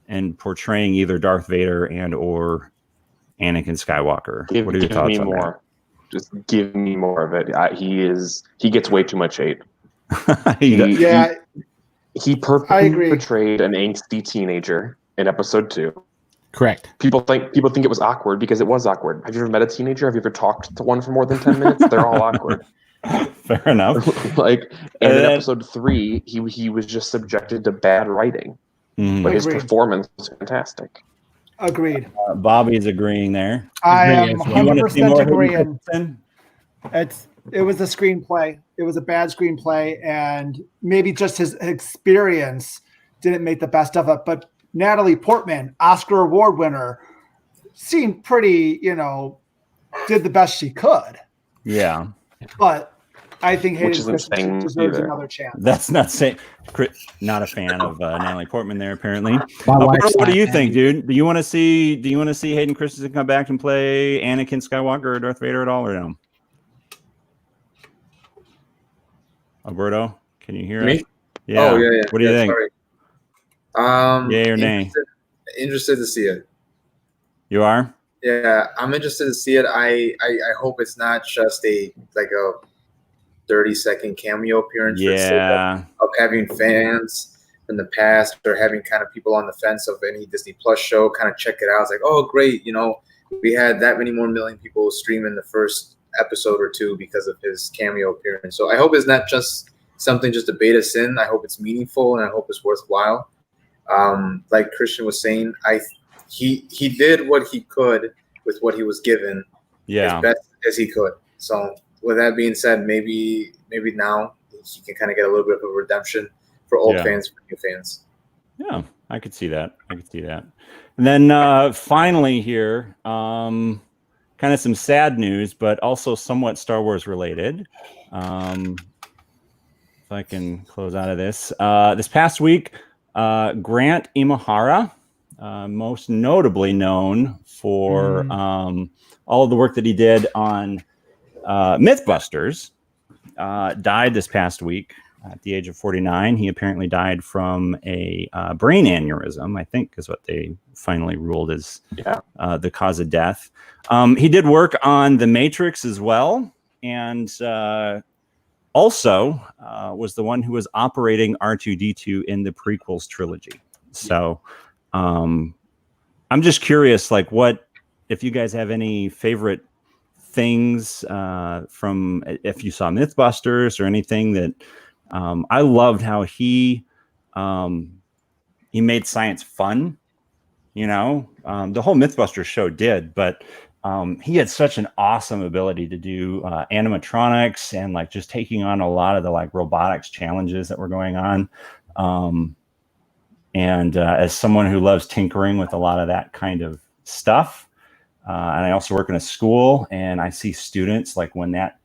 and portraying either Darth Vader and or Anakin Skywalker. What are your thoughts on that? Just give me more of it. He gets way too much hate. He perfectly portrayed an angsty teenager in episode 2. Correct. People think it was awkward because it was awkward. Have you ever met a teenager? Have you ever talked to one for more than 10 minutes? They're all awkward. Fair enough. And in episode 3, he was just subjected to bad writing. Mm-hmm. But his performance was fantastic. Agreed. Bobby's agreeing there. I am 100% agreeing. It was a screenplay. It was a bad screenplay, and maybe just his experience didn't make the best of it. But Natalie Portman, Oscar Award winner, seemed pretty, did the best she could. Yeah. But I think Hayden Christensen deserves another chance. That's not saying. Not a fan of Natalie Portman there, apparently. What do you think, dude? Do you want to see Hayden Christensen come back and play Anakin Skywalker or Darth Vader at all, or no? Alberto, can you hear me? Us? Yeah. Oh, yeah. What do you think? Sorry. Yay or nay? Interested to see it. You are? Yeah, I'm interested to see it. I hope it's not just a 30-second cameo appearance. Yeah. Of having fans from the past or having kind of people on the fence of any Disney Plus show kind of check it out. It's like, oh, great. We had that many more million people streaming the first episode or 2 because of his cameo appearance. So I hope it's not just something just to bait us in. I hope it's meaningful and I hope it's worthwhile. Like Christian was saying, he did what he could with what he was given, as best as he could. So with that being said, maybe now he can kind of get a little bit of a redemption for old fans, for new fans. Yeah, I could see that. And then finally here, kind of some sad news, but also somewhat Star Wars related. If I can close out of this. This past week, Grant Imahara, most notably known for all of the work that he did on Mythbusters, died this past week at the age of 49. He apparently died from a brain aneurysm, I think is what they finally ruled as the cause of death. He did work on The Matrix as well, and also was the one who was operating R2-D2 in the prequels trilogy. So I'm just curious, if you guys have any favorite things from if you saw Mythbusters or anything that I loved how he made science fun. The whole Mythbusters show did, but he had such an awesome ability to do animatronics and just taking on a lot of the robotics challenges that were going on. And as someone who loves tinkering with a lot of that kind of stuff, and I also work in a school, and I see students when that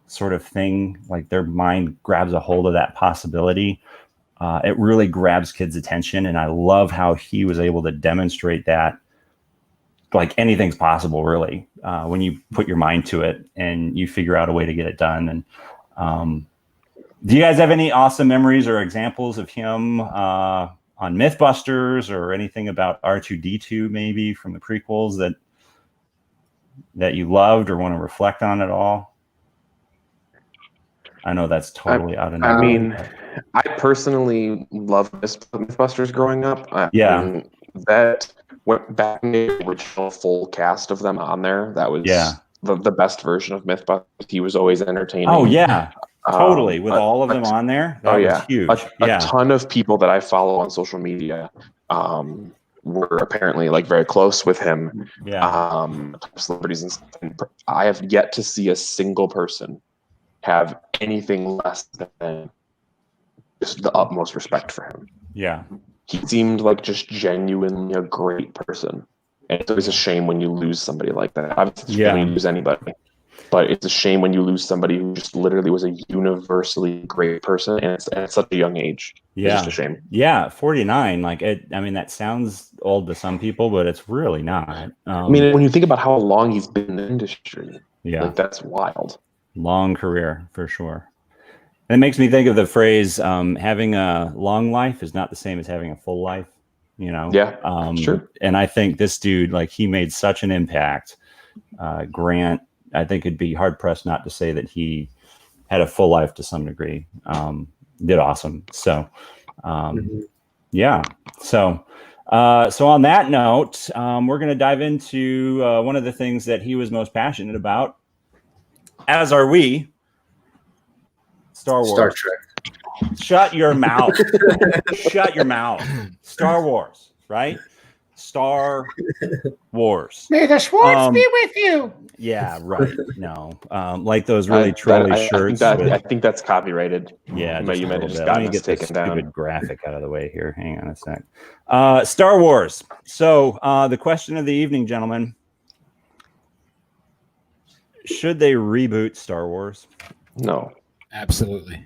sort of thing, their mind grabs a hold of that possibility, it really grabs kids' attention. And I love how he was able to demonstrate that anything's possible, really, when you put your mind to it and you figure out a way to get it done. And do you guys have any awesome memories or examples of him on Mythbusters or anything about R2-D2 maybe from the prequels that you loved or want to reflect on at all? I know that's totally out of nowhere. I mean, I personally loved Mythbusters growing up. That went back in the original full cast of them on there. That was the best version of Mythbusters. He was always entertaining. Oh, yeah. Totally, with all of them on there, that was huge. A ton of people that I follow on social media were apparently like very close with him. Yeah. Celebrities and stuff. And I have yet to see a single person have anything less than just the utmost respect for him. Yeah. He seemed like just genuinely a great person. And it's always a shame when you lose somebody like that. Obviously, when you lose anybody. But it's a shame when you lose somebody who just literally was a universally great person, and it's at such a young age. Yeah. It's just a shame. Yeah, 49. Like, I mean, that sounds old to some people, but it's really not. I mean, when you think about how long he's been in the industry, like, that's wild. Long career, for sure. It makes me think of the phrase, having a long life is not the same as having a full life, you know? Yeah, sure. And I think this dude, like, he made such an impact. Grant, I think it'd be hard pressed not to say that he had a full life to some degree. Did awesome. So, yeah. So on that note, we're going to dive into one of the things that he was most passionate about, as are we. Star Wars. Star Trek. Shut your mouth. Shut your mouth. Star Wars, right? Star Wars. May the Schwartz be with you. Yeah, right. No, like those really trolly shirts. I think that's copyrighted. Yeah, you might have just gotten us get taken down. Stupid graphic out of the way here. Hang on a sec. Star Wars. So the question of the evening, gentlemen: should they reboot Star Wars? No, absolutely.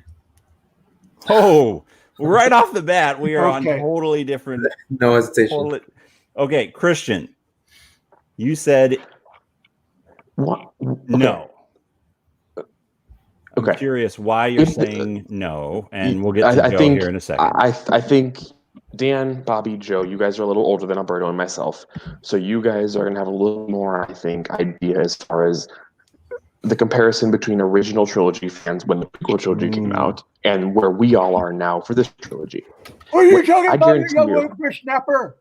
Oh, right off the bat, we are on totally different. No hesitation. Okay, Christian, you said what? No. Okay. I'm curious why you're saying no, and we'll get to Joe here in a second. I think Dan, Bobby, Joe, you guys are a little older than Alberto and myself, so you guys are gonna have a little more, I think, idea as far as the comparison between original trilogy fans when the prequel trilogy came out and where we all are now for this trilogy. What are you talking about, you young whippersnapper?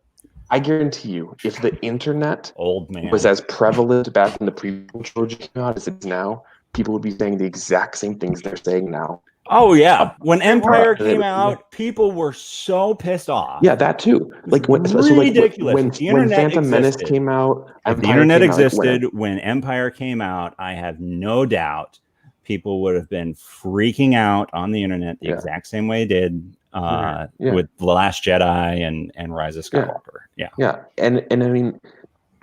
I guarantee you, if the internet old man was as prevalent back in the prequel trilogy came out as it is now, people would be saying the exact same things they're saying now. Oh yeah, when Empire came out, people were so pissed off. Yeah, that too. Like when ridiculous. When Phantom Menace came out, if the internet existed when Empire came out, I have no doubt people would have been freaking out on the internet the exact same way it did with The Last Jedi and Rise of Skywalker. Yeah. And I mean,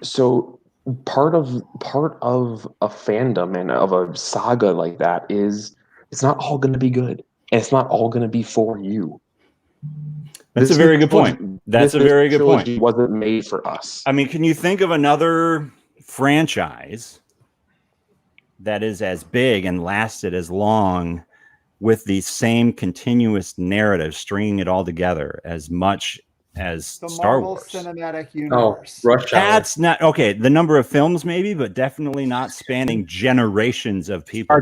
so part of a fandom and of a saga like that is it's not all going to be good, and it's not all going to be for you. That's a very good point. That's a very good point. It wasn't made for us. I mean, can you think of another franchise that is as big and lasted as long with the same continuous narrative, stringing it all together as much as the Star Marvel Wars Cinematic Universe? Rush Hour. That's not okay. The number of films, maybe, but definitely not spanning generations of people.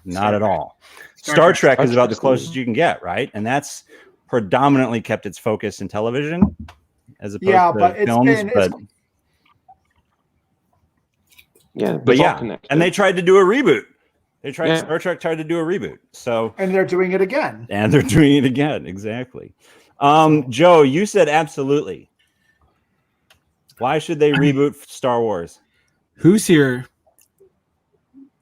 Not at all. Star Trek is about the closest you can get, right? And that's predominantly kept its focus in television as opposed to films. And they tried to do a reboot. Star Trek tried to do a reboot. And they're doing it again. Exactly. Joe, you said absolutely. Why should they reboot Star Wars? Who's here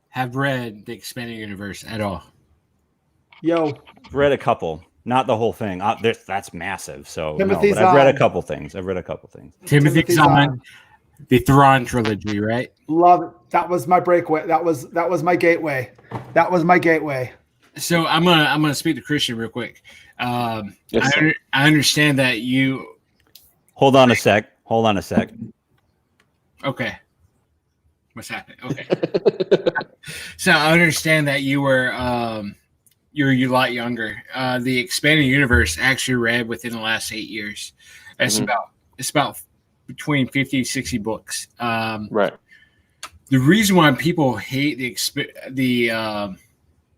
have read the expanded universe at all? Yo, read a couple, not the whole thing. That's massive. So I've read a couple things. Timothy Zahn, the Thrawn trilogy, right? Love it. That was my breakaway. That was my gateway. So I'm gonna speak to Christian real quick. I understand that you. Hold on a sec. Okay. What's happening? Okay. So I understand that you're a lot younger. The expanded universe actually read within the last 8 years. It's about between 50 and 60 books. Right. The reason why people hate the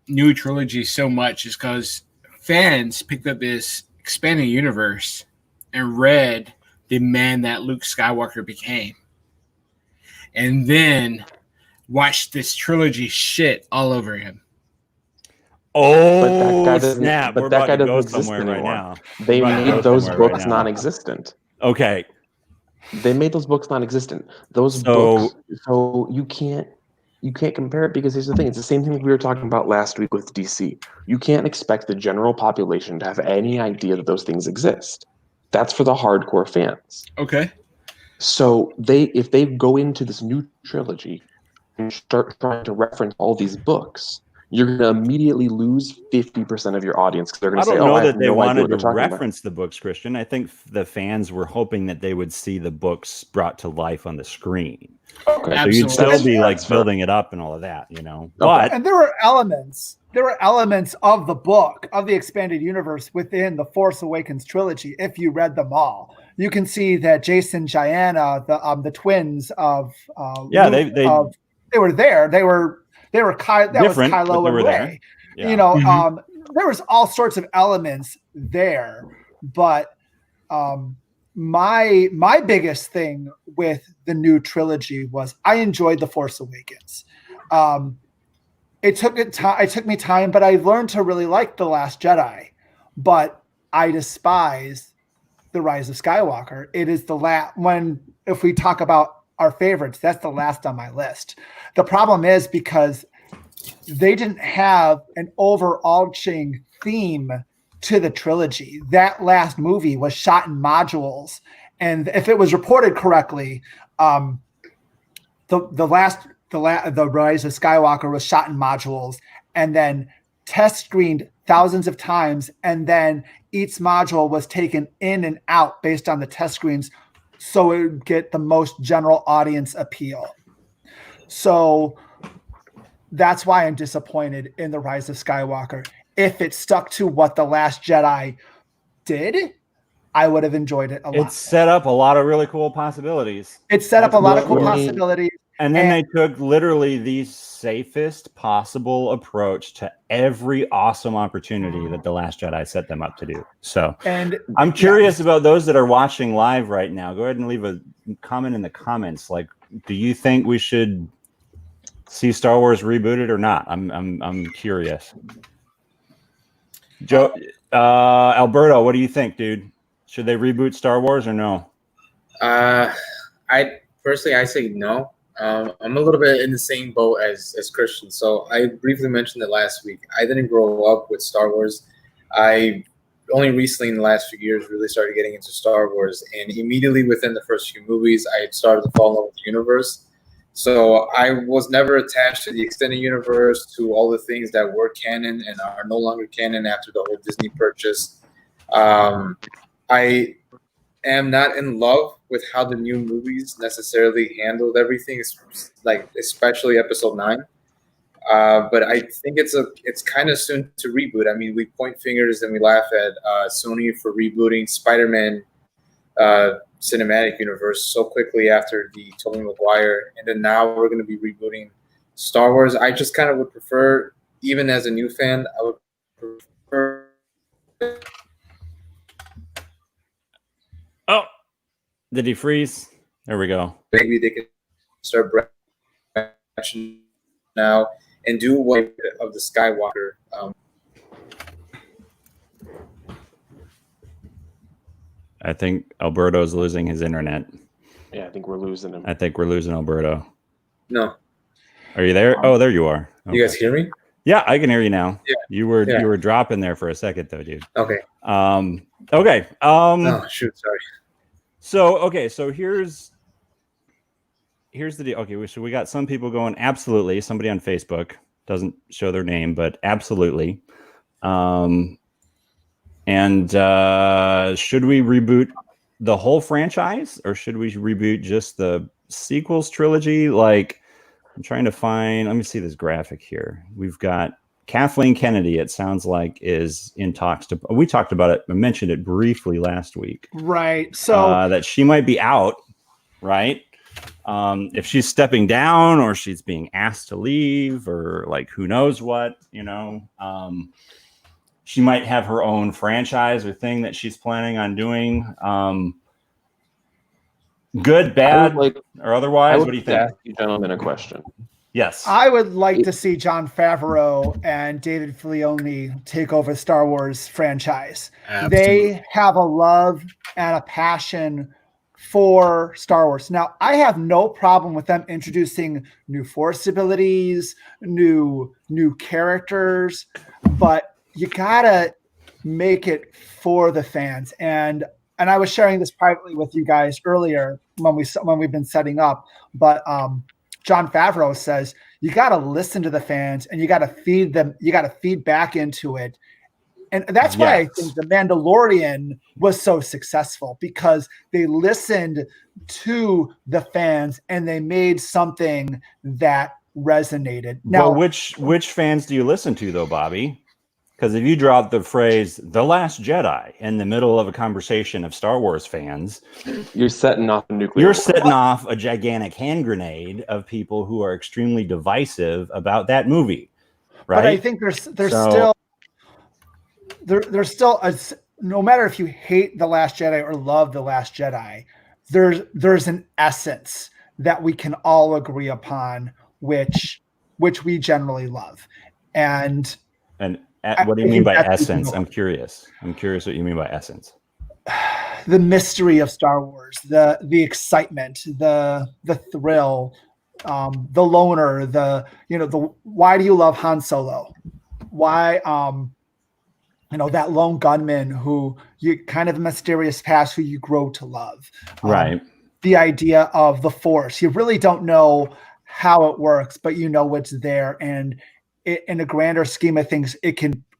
new trilogy so much is because fans picked up this expanded universe and read the man that Luke Skywalker became, and then watched this trilogy shit all over him. Oh, snap. We're about to go somewhere right now. They made those books non-existent. Okay. They made those books non-existent. Those books, so you can't compare it, because here's the thing. It's the same thing we were talking about last week with DC. You can't expect the general population to have any idea that those things exist. That's for the hardcore fans. Okay. So if they go into this new trilogy and start trying to reference all these books, you're going to immediately lose 50% of your audience, because they're going to say, I don't know that they wanted to reference the books, Christian. I think the fans were hoping that they would see the books brought to life on the screen. Okay. So you'd still be like building it up and all of that, you know. But and there were elements of the book, of the expanded universe within the Force Awakens trilogy. If you read them all, you can see that Jason, Gianna, the twins of Luke, they were there. They were different, was Kylo and Rey. Yeah. You know, there was all sorts of elements there, but my biggest thing with the new trilogy was I enjoyed The Force Awakens. It took me time, but I learned to really like The Last Jedi. But I despise The Rise of Skywalker. It is the last if we talk about our favorites, that's the last on my list. The problem is because they didn't have an overarching theme to the trilogy. That last movie was shot in modules, and if it was reported correctly, the Rise of Skywalker was shot in modules and then test screened thousands of times, and then each module was taken in and out based on the test screens, so it would get the most general audience appeal. So that's why I'm disappointed in The Rise of Skywalker. If it stuck to what The Last Jedi did, I would have enjoyed it a lot. It set up a lot of really cool possibilities. And then they took literally the safest possible approach to every awesome opportunity that The Last Jedi set them up to do. So I'm curious about those that are watching live right now. Go ahead and leave a comment in the comments. Like, do you think we should see Star Wars rebooted or not? I'm curious. Joe, Alberto, what do you think, dude? Should they reboot Star Wars or no? I say no. I'm a little bit in the same boat as Christian. So I briefly mentioned it last week. I didn't grow up with Star Wars. I only recently in the last few years really started getting into Star Wars, and immediately within the first few movies, I started to fall in love with the universe. So I was never attached to the extended universe, to all the things that were canon and are no longer canon after the whole Disney purchase. I am not in love with how the new movies necessarily handled everything, like especially Episode 9. But I think it's kind of soon to reboot. I mean, we point fingers and we laugh at Sony for rebooting Spider-Man cinematic universe so quickly after the Tobey Maguire, and then now we're going to be rebooting Star Wars. I just kind of would prefer, even as a new fan, I would prefer. Oh, did he freeze? There we go. Maybe they could start branching now and do one of the Skywalker. I think Alberto's losing his internet. Yeah, I think we're losing him. I think we're losing Alberto. No. Are you there? Oh, there you are. Okay. You guys hear me? Yeah, I can hear you now. Yeah. You were dropping there for a second though, dude. Okay. Okay. Oh shoot, sorry. So here's the deal. Okay, so we got some people going absolutely. Somebody on Facebook doesn't show their name, but absolutely. And should we reboot the whole franchise, or should we reboot just the sequels trilogy? Like, I'm trying to find, let me see this graphic here. We've got Kathleen Kennedy, it sounds like, is in talks to, we talked about it, I mentioned it briefly last week. Right. So that she might be out, right? If she's stepping down or she's being asked to leave, or like, who knows what, you know, she might have her own franchise or thing that she's planning on doing. Good, bad, or otherwise. What do you think? Ask you gentlemen a question. Yes. I would like to see Jon Favreau and David Filoni take over the Star Wars franchise. Absolutely. They have a love and a passion for Star Wars. Now, I have no problem with them introducing new Force abilities, new characters, but you gotta make it for the fans. And I was sharing this privately with you guys earlier when we've been setting up, but Jon Favreau says you got to listen to the fans and you got to feed them. You got to feed back into it. And that's why I think The Mandalorian was so successful, because they listened to the fans and they made something that resonated. Now, well, which fans do you listen to, though, Bobby? Because if you drop the phrase "The Last Jedi" in the middle of a conversation of Star Wars fans, you're setting off a nuclear. You're setting off a gigantic hand grenade of people who are extremely divisive about that movie, right? But I think there's still no matter if you hate The Last Jedi or love The Last Jedi, there's an essence that we can all agree upon, which we generally love, and what do you mean by essence? I'm curious what you mean by essence. The mystery of Star Wars, the excitement, the thrill, the loner, the why do you love Han Solo? Why that lone gunman who you kind of a mysterious past who you grow to love. Right. The idea of the Force. You really don't know how it works, but you know it's there, and in a grander scheme of things,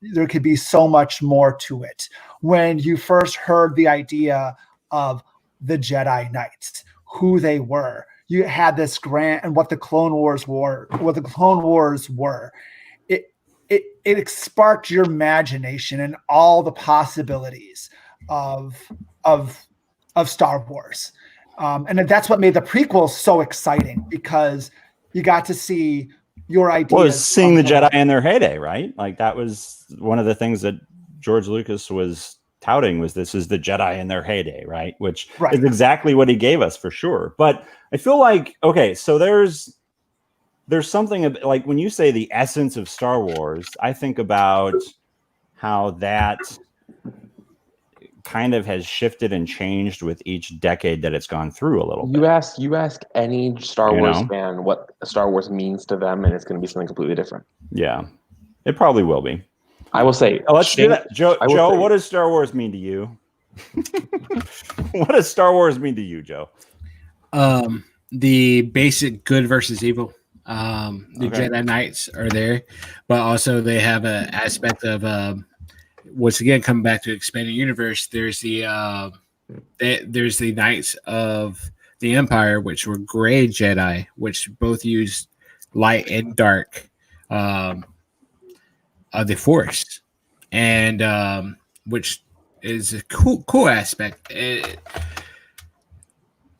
there could be so much more to it. When you first heard the idea of the Jedi Knights, who they were, you had this and what the Clone Wars were, it sparked your imagination and all the possibilities of Star Wars. And that's what made the prequels so exciting, because you got to see your ideas. Well, seeing the Jedi in their heyday, right? Like that was one of the things that George Lucas was touting, was this is the Jedi in their heyday, right? Which is exactly what he gave us for sure. But I feel like, okay, so there's something like when you say the essence of Star Wars, I think about how that kind of has shifted and changed with each decade that it's gone through a little bit. You ask any Star Wars fan what Star Wars means to them, and it's going to be something completely different. Yeah, it probably will be. I will say, let's do that. Joe, what does Star Wars mean to you? What does Star Wars mean to you, Joe? The basic good versus evil. The Jedi Knights are there, but also they have an aspect of once again, coming back to expanding universe, there's the Knights of the Empire, which were gray Jedi, which both used light and dark of the Force, and which is a cool aspect.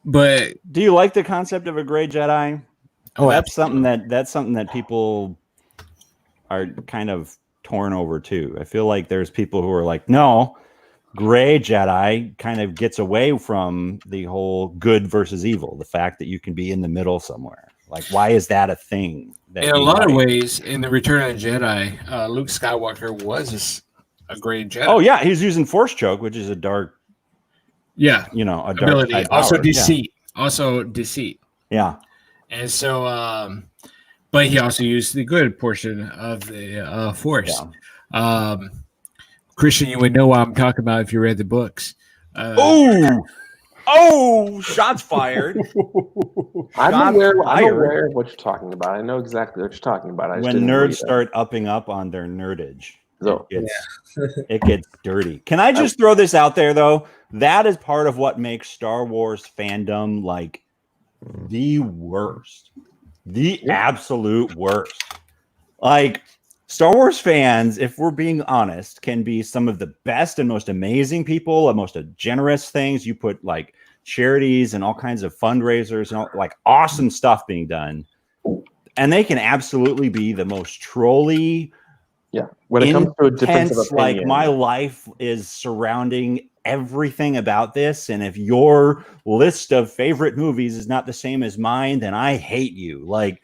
But do you like the concept of a gray Jedi? Oh, that's something that people are kind of torn over too. I feel like there's people who are like, no, gray Jedi kind of gets away from the whole good versus evil, the fact that you can be in the middle somewhere. Like, why is that a thing? In a lot of ways, in the Return of the Jedi, Luke Skywalker was a gray Jedi. Oh yeah, he's using Force choke, which is a dark, a dark ability. Also deceit. Yeah. Also deceit. Yeah. And so, but he also used the good portion of the Force. Yeah. Christian, you would know what I'm talking about if you read the books. Shots fired. I'm aware of what you're talking about. I know exactly what you're talking about. When nerds start upping up on their nerdage, it gets dirty. Can I just throw this out there, though? That is part of what makes Star Wars fandom like the worst. The absolute worst. Like, Star Wars fans, if we're being honest, can be some of the best and most amazing people and most generous things. You put like charities and all kinds of fundraisers and all, like awesome stuff being done. And they can absolutely be the most trolly. Yeah. When it comes to a difference of opinion, like my life is surrounding everything about this, and if your list of favorite movies is not the same as mine, then I hate you. Like,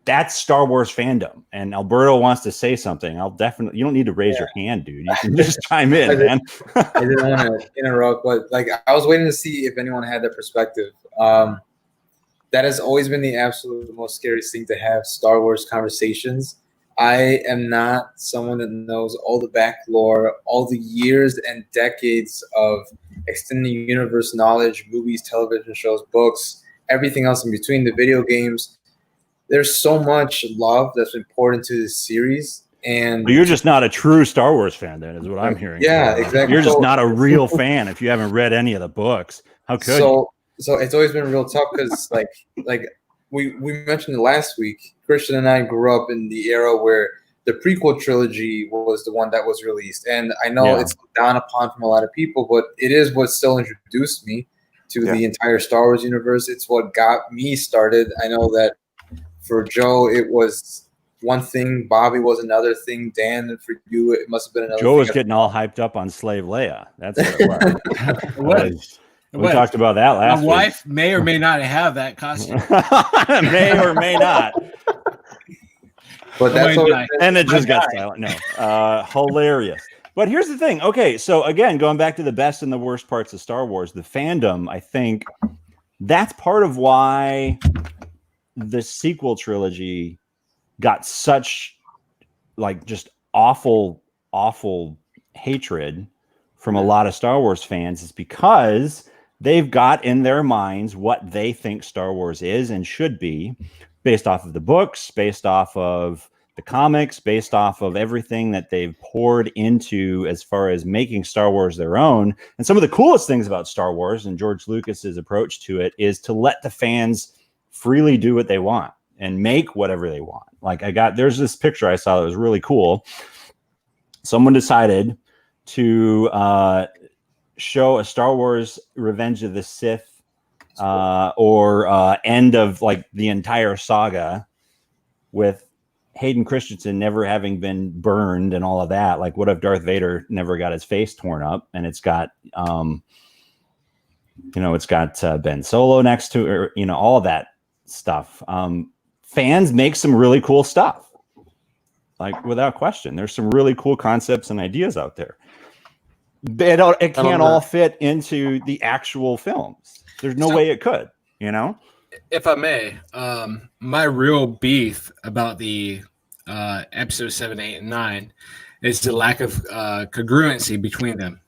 that's Star Wars fandom. And Alberto wants to say something. I'll definitely. You don't need to raise your hand, dude. You can just chime in, man. I didn't want to interrupt, but like I was waiting to see if anyone had that perspective. That has always been the absolute most scariest thing to have Star Wars conversations. I am not someone that knows all the back lore, all the years and decades of extended universe knowledge, movies, television shows, books, everything else in between, the video games. There's so much love that's been poured into this series. And you're just not a true Star Wars fan, then, is what I'm hearing. Yeah, exactly. You're just not a real fan if you haven't read any of the books. How could you? So it's always been real tough because like we mentioned it last week. Christian and I grew up in the era where the prequel trilogy was the one that was released, and I know it's down upon from a lot of people, but it is what still introduced me to the entire Star Wars universe. It's what got me started. I know that for Joe, it was one thing. Bobby was another thing. Dan, and for you, it must have been another. Joe was getting all hyped up on Slave Leia. That's what it was. We talked about that last week. My wife may or may not have that costume. May or may not. But that's and it just got silent. No, hilarious. But here's the thing. Okay, so again, going back to the best and the worst parts of Star Wars, the fandom, I think that's part of why the sequel trilogy got such like just awful hatred from a lot of Star Wars fans, is because they've got in their minds what they think Star Wars is and should be, based off of the books, based off of the comics, based off of everything that they've poured into as far as making Star Wars their own. And some of the coolest things about Star Wars and George Lucas's approach to it is to let the fans freely do what they want and make whatever they want. Like there's this picture I saw that was really cool. Someone decided to show a Star Wars Revenge of the Sith or end of like the entire saga with Hayden Christensen never having been burned and all of that. Like, what if Darth Vader never got his face torn up? And it's got it's got Ben Solo next to it, or all of that stuff. Fans make some really cool stuff, like, without question. There's some really cool concepts and ideas out there. It can't all fit into the actual films. There's no way it could, If I may, my real beef about the episode 7, 8, and 9 is the lack of congruency between them.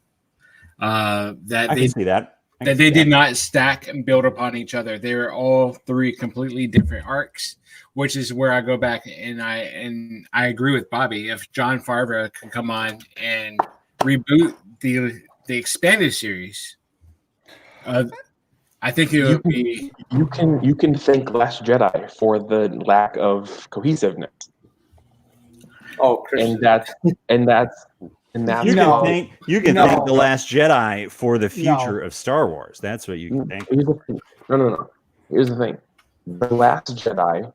I can see that. They did not stack and build upon each other. They were all three completely different arcs, which is where I go back and I agree with Bobby. If Jon Favreau can come on and reboot the expanded series, I think it would be. You can thank Last Jedi for the lack of cohesiveness. Oh, Christian. and that's you can thank The Last Jedi for the future of Star Wars. That's what you can thank. No. Here's the thing. The Last Jedi,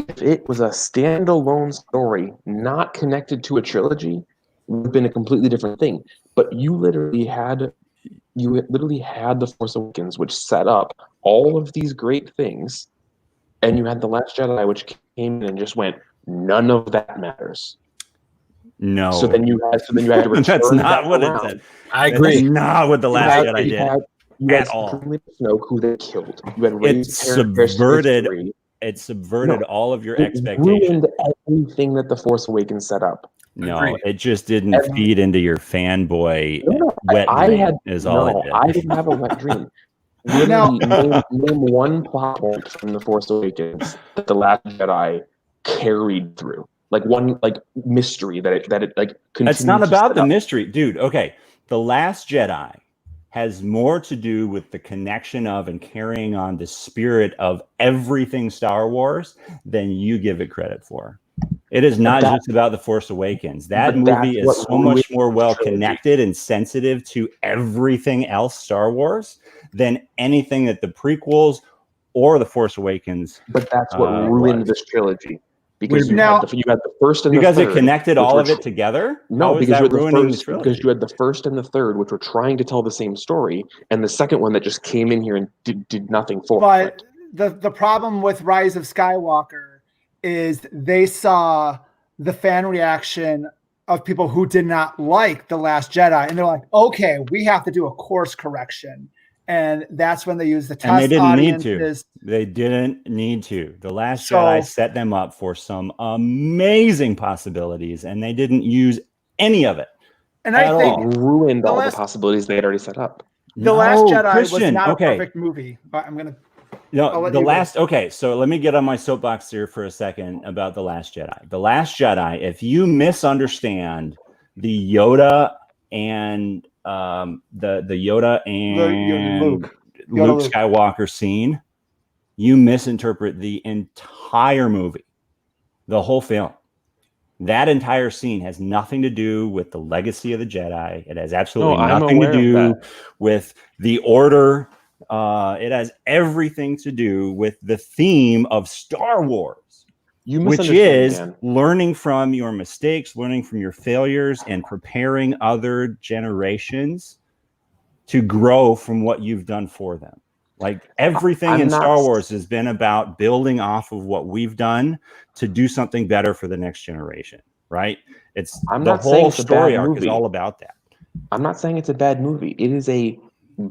if it was a standalone story, not connected to a trilogy, would have been a completely different thing. But you literally had The Force Awakens, which set up all of these great things, and you had The Last Jedi, which came in and just went, none of that matters. No. So then you had to return. That's not what it said. I agree. That's not what The Last Jedi did. You had Snoke, who they killed. You had it subverted all of your expectations. It ruined everything that The Force Awakens set up. No, it just didn't feed into your fanboy wet dream is all it did. I didn't have a wet dream. Name one plot point from The Force Awakens that The Last Jedi carried through. Like one mystery that it like. It's not about the mystery, dude. Okay, The Last Jedi has more to do with the connection of and carrying on the spirit of everything Star Wars than you give it credit for. It is not just about The Force Awakens. That movie is so much more well connected and sensitive to everything else Star Wars than anything that the prequels or The Force Awakens. But that's what ruined this trilogy. Because you had the first and the third. Because it connected all of it together? No, because you had the first and the third, which were trying to tell the same story, and the second one that just came in here and did nothing for it. But the problem with Rise of Skywalker is they saw the fan reaction of people who did not like The Last Jedi, and they're like, okay, we have to do a course correction. And that's when they use the test and they didn't audiences. need to. They didn't need to. The Last Jedi set them up for some amazing possibilities, and they didn't use any of it. And I think it ruined all the possibilities they had already set up. The Last Jedi Christian, was not a perfect movie, but I'm gonna. No, the last. Okay, so let me get on my soapbox here for a second about The Last Jedi. The Last Jedi. If you misunderstand the Yoda and the Yoda and Luke Skywalker scene, you misinterpret the entire movie, the whole film. That entire scene has nothing to do with the legacy of the Jedi. It has absolutely nothing to do with the Order. It has everything to do with the theme of Star Wars, which is learning from your mistakes, learning from your failures, and preparing other generations to grow from what you've done for them. Like everything in Star Wars has been about building off of what we've done to do something better for the next generation, right? It's the whole story arc is all about that. I'm not saying it's a bad movie. It is a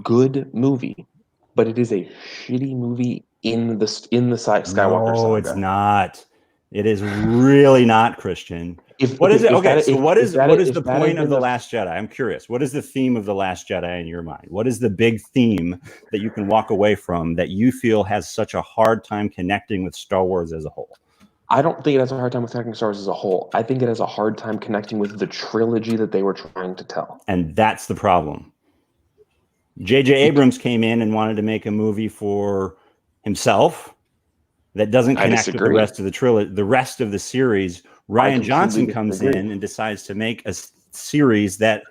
good movie, but it is a shitty movie in the Skywalker saga. No, it's not. It is really not, Christian. What is it? Okay, so what is the point of The Last Jedi? I'm curious. What is the theme of The Last Jedi in your mind? What is the big theme that you can walk away from that you feel has such a hard time connecting with Star Wars as a whole? I don't think it has a hard time with connecting Star Wars as a whole. I think it has a hard time connecting with the trilogy that they were trying to tell. And that's the problem. J.J. Abrams came in and wanted to make a movie for himself that doesn't connect with the rest of the trilogy, the rest of the series. Ryan Johnson comes in and decides to make a series that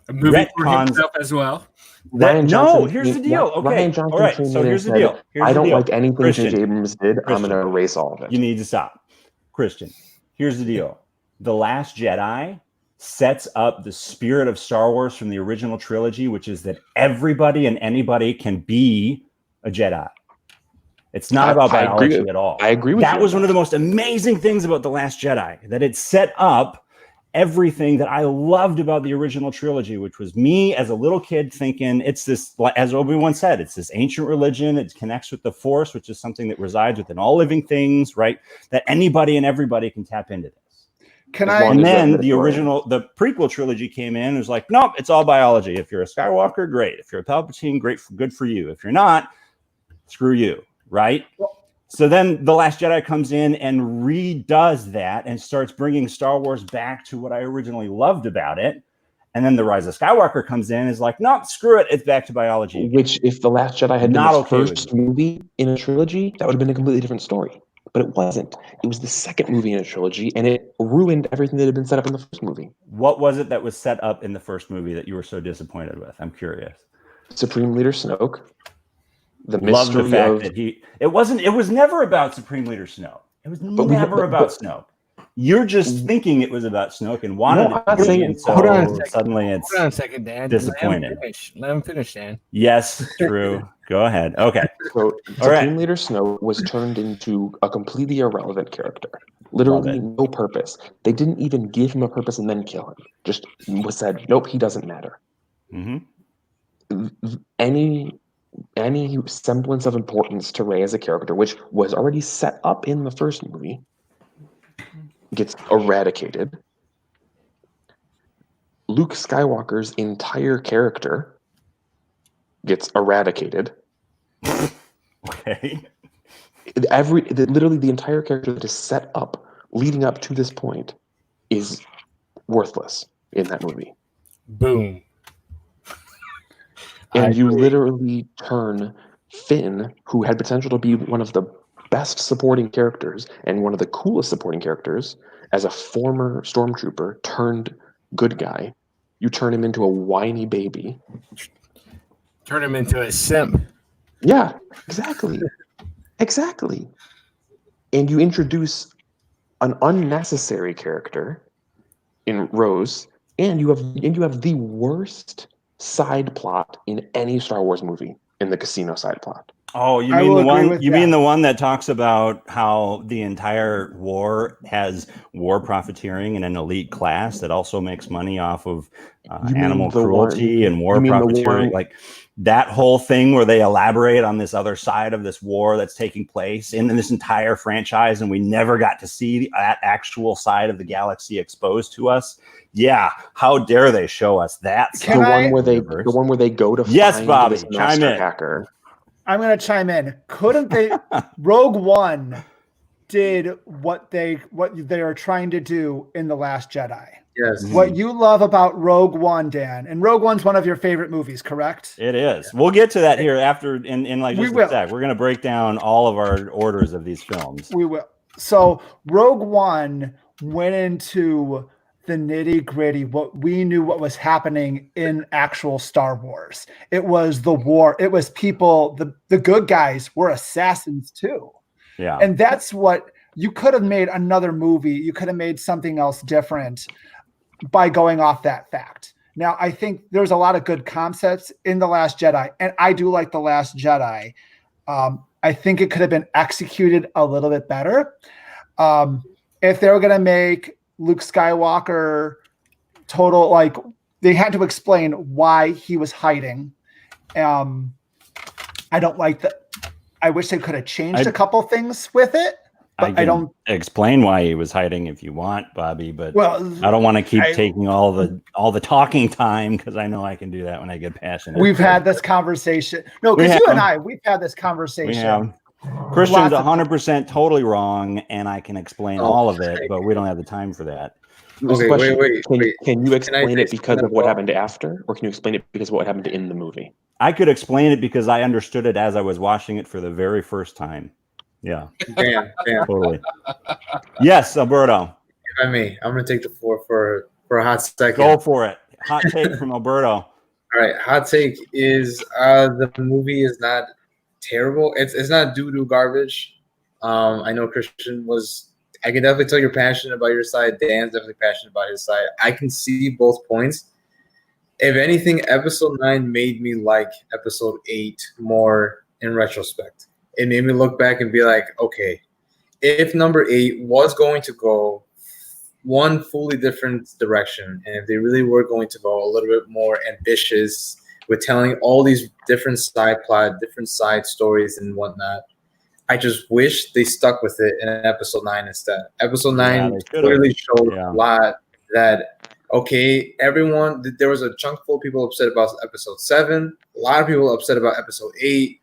retcons as well. Here's the deal. Okay, all right. So here's the deal. I don't like anything J.J. Abrams did. I'm going to erase all of it. You need to stop, Christian. Here's the deal. The Last Jedi sets up the spirit of Star Wars from the original trilogy, which is that everybody and anybody can be a Jedi. It's not about biology at all. I agree with you. That was one of the most amazing things about The Last Jedi, that it set up everything that I loved about the original trilogy, which was me as a little kid thinking it's this, as Obi-Wan said, it's this ancient religion. It connects with the Force, which is something that resides within all living things, right? That anybody and everybody can tap into this. And then the prequel trilogy came in and was like, nope, it's all biology. If you're a Skywalker, great. If you're a Palpatine, great, good for you. If you're not, screw you, right? So then The Last Jedi comes in and redoes that and starts bringing Star Wars back to what I originally loved about it. And then The Rise of Skywalker comes in and is like, nope, screw it. It's back to biology. Which, if The Last Jedi had been the first movie in a trilogy, that would have been a completely different story. But it wasn't. It was the second movie in a trilogy, and it ruined everything that had been set up in the first movie. What was it that was set up in the first movie that you were so disappointed with? I'm curious. Supreme Leader Snoke. Love the fact that it was never about Supreme Leader Snoke. It was never about Snoke. You're just thinking it was about Snoke and wanted it to be, and so suddenly it's hold on a second, Dan. Disappointed. Let him finish, Dan. Yes, true. Go ahead. Okay. So Supreme Leader Snoke was turned into a completely irrelevant character. Literally no purpose. They didn't even give him a purpose and then kill him. Just was said, nope, he doesn't matter. Mm-hmm. Any semblance of importance to Rey as a character, which was already set up in the first movie, gets eradicated. Luke Skywalker's entire character gets eradicated. Okay. Literally the entire character that is set up leading up to this point is worthless in that movie. Boom. And you literally turn Finn, who had potential to be one of the best supporting characters and one of the coolest supporting characters, as a former stormtrooper turned good guy. You turn him into a whiny baby. Turn him into a simp. Yeah, exactly. Exactly. And you introduce an unnecessary character in Rose, and you have the worst side plot in any Star Wars movie in the casino side plot. Oh, you mean the one? You mean the one that talks about how the entire war has war profiteering in an elite class that also makes money off of animal cruelty and war profiteering, like that whole thing where they elaborate on this other side of this war that's taking place in this entire franchise, and we never got to see that actual side of the galaxy exposed to us. Yeah, how dare they show us that? The one where they go to find Bobby, this master hacker. I'm going to chime in. Couldn't they? Rogue One did what they are trying to do in The Last Jedi. Yes. What you love about Rogue One, Dan, and Rogue One's one of your favorite movies, correct? It is. We'll get to that here after in like just a sec. We're going to break down all of our orders of these films. We will. So Rogue One went into the nitty gritty, what we knew what was happening in actual Star Wars. It was the war. It was people, the good guys were assassins too. Yeah. And that's what you could have made another movie. You could have made something else different by going off that fact. Now, I think there's a lot of good concepts in The Last Jedi, and I do like The Last Jedi. I think it could have been executed a little bit better. If they were going to make Luke Skywalker total, like they had to explain why he was hiding. I don't like that. I wish they could have changed a couple things with it. But I don't explain why he was hiding if you want, Bobby, but I don't want to keep taking all the talking time because I know I can do that when I get passionate. We've had this conversation. No, because you and we've had this conversation. We have. Christian's 100% totally wrong, and I can explain all of it, but we don't have the time for that. Okay, wait. Can you explain it because of what happened after, or can you explain it because of what happened in the movie? I could explain it because I understood it as I was watching it for the very first time. Yeah. Damn. Totally. Yes, Alberto. If I may, I'm going to take the floor for a hot second. Go for it. Hot take from Alberto. All right. Hot take is the movie is not terrible. It's not doo-doo garbage. I know Christian was. I can definitely tell you're passionate about your side. Dan's definitely passionate about his side. I can see both points. If anything, Episode 9 made me like Episode 8 more in retrospect. It made me look back and be like, okay, if number 8 was going to go one fully different direction, and if they really were going to go a little bit more ambitious with telling all these different side plot, different side stories and whatnot, I just wish they stuck with it in Episode 9 instead. Episode 9 clearly showed a lot that, okay, everyone, there was a chunk full of people upset about Episode 7, a lot of people upset about Episode 8.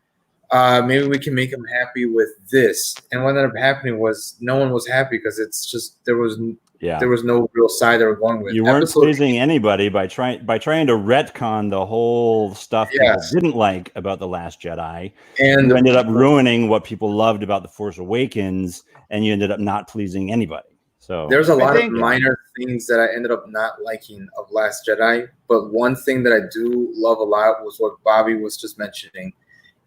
Maybe we can make them happy with this. And what ended up happening was no one was happy because it's just there was no real side they were going with. You weren't pleasing anybody by trying to retcon the whole stuff people didn't like about The Last Jedi, and you ended up ruining what people loved about The Force Awakens, and you ended up not pleasing anybody. So there's a lot of minor things that I ended up not liking of Last Jedi, but one thing that I do love a lot was what Bobby was just mentioning.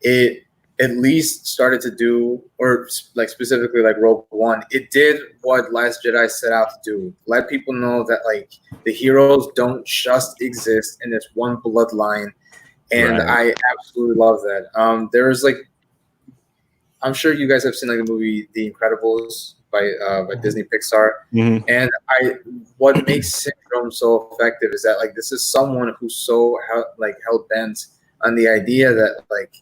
It at least started to do, or like specifically like Rogue One, it did what Last Jedi set out to do. Let people know that like the heroes don't just exist in this one bloodline. And I absolutely love that. There's like, I'm sure you guys have seen like the movie The Incredibles by Disney Pixar. Mm-hmm. And what makes Syndrome so effective is that like this is someone who's so hell bent on the idea that like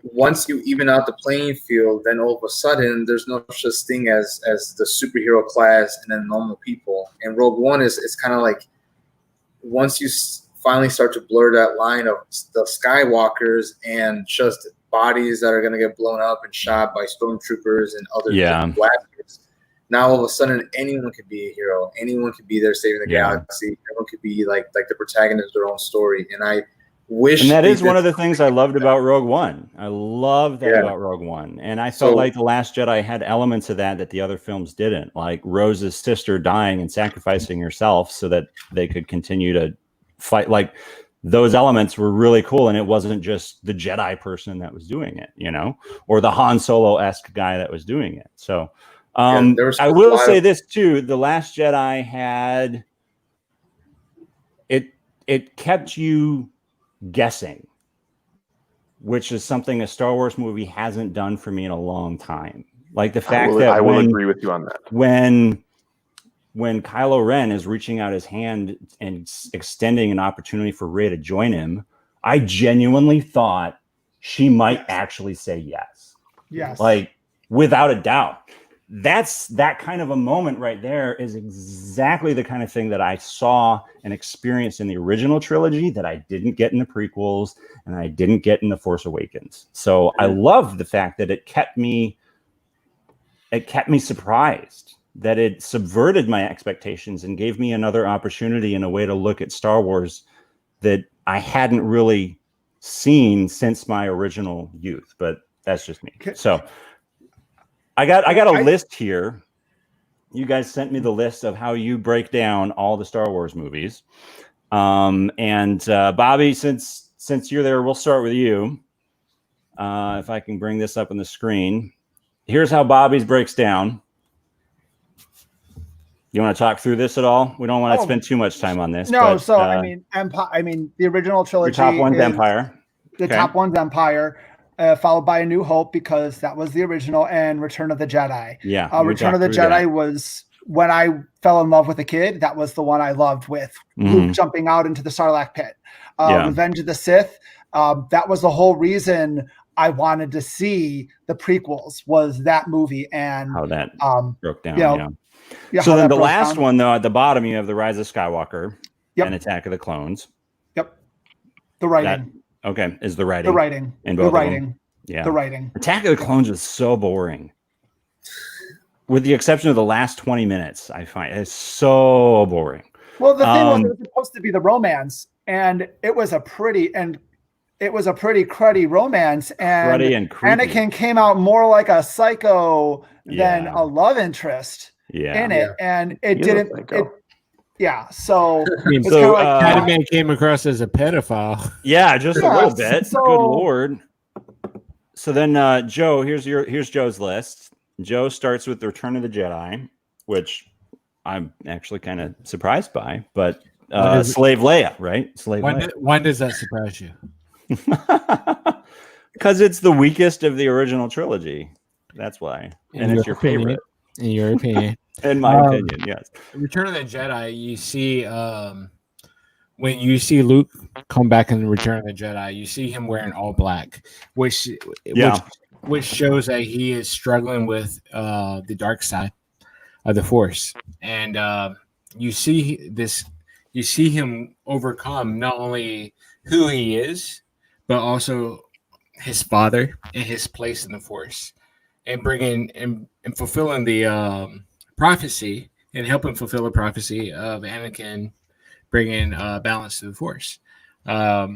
once you even out the playing field, then all of a sudden there's no such thing as the superhero class and then normal people. And Rogue One is kind of like once you finally start to blur that line of the Skywalkers and just bodies that are going to get blown up and shot by stormtroopers and other blasters. Now all of a sudden anyone could be a hero. Anyone could be there saving the galaxy. Everyone could be like the protagonist of their own story. And I wish, and that is one of the things I loved about Rogue One. I love that about Rogue One, and I felt like The Last Jedi had elements of that the other films didn't, like Rose's sister dying and sacrificing herself so that they could continue to fight. Like those elements were really cool, and it wasn't just the Jedi person that was doing it, or the Han Solo-esque guy that was doing it. So I will say this too: The Last Jedi had it kept you guessing which is something a Star Wars movie hasn't done for me in a long time. Like the fact I will agree with you on that. When Kylo Ren is reaching out his hand and extending an opportunity for Rey to join him, I genuinely thought she might actually say yes. Yes. Like, without a doubt. That kind of a moment right there is exactly the kind of thing that I saw and experienced in the original trilogy that I didn't get in the prequels and I didn't get in The Force Awakens. So I love the fact that it kept me surprised, that it subverted my expectations and gave me another opportunity and a way to look at Star Wars that I hadn't really seen since my original youth. But that's just me. So I got a list here. You guys sent me the list of how you break down all the Star Wars movies. And Bobby, since you're there, we'll start with you. If I can bring this up on the screen. Here's how Bobby's breaks down. You want to talk through this at all? We don't want to spend too much time on this. No, but, Empire. I mean, the original trilogy. Your top one's Empire. The top one's Empire. Followed by A New Hope, because that was the original, and Return of the Jedi. Yeah, Return of the Jedi was when I fell in love with a kid. That was the one I loved, with Luke jumping out into the Sarlacc pit. Revenge of the Sith. That was the whole reason I wanted to see the prequels, was that movie and how that broke down. So then the last one, though, at the bottom, you have The Rise of Skywalker and Attack of the Clones. Yep. The writing. Is the writing. The writing. In both the writing. Yeah. The writing. Attack of the Clones is so boring. With the exception of the last 20 minutes, I find it's so boring. Well, the thing was, it was supposed to be the romance, and it was a pretty cruddy romance, and Anakin came out more like a psycho than a love interest in it, and it didn't. So I mean, so Padme came across as a pedophile. Yeah, just a little bit. Good Lord. So then, Joe, here's Joe's list. Joe starts with The Return of the Jedi, which I'm actually kind of surprised by, but Slave Leia, right? Why does that surprise you? Because it's the weakest of the original trilogy. That's why. And it's your favorite. In your opinion. In my opinion, yes. Return of the Jedi, you see when you see Luke come back in Return of the Jedi, you see him wearing all black, which shows that he is struggling with the dark side of the Force. And you see him overcome not only who he is, but also his father and his place in the Force, and bringing and fulfilling the prophecy, and helping fulfill the prophecy of Anakin bringing balance to the Force. But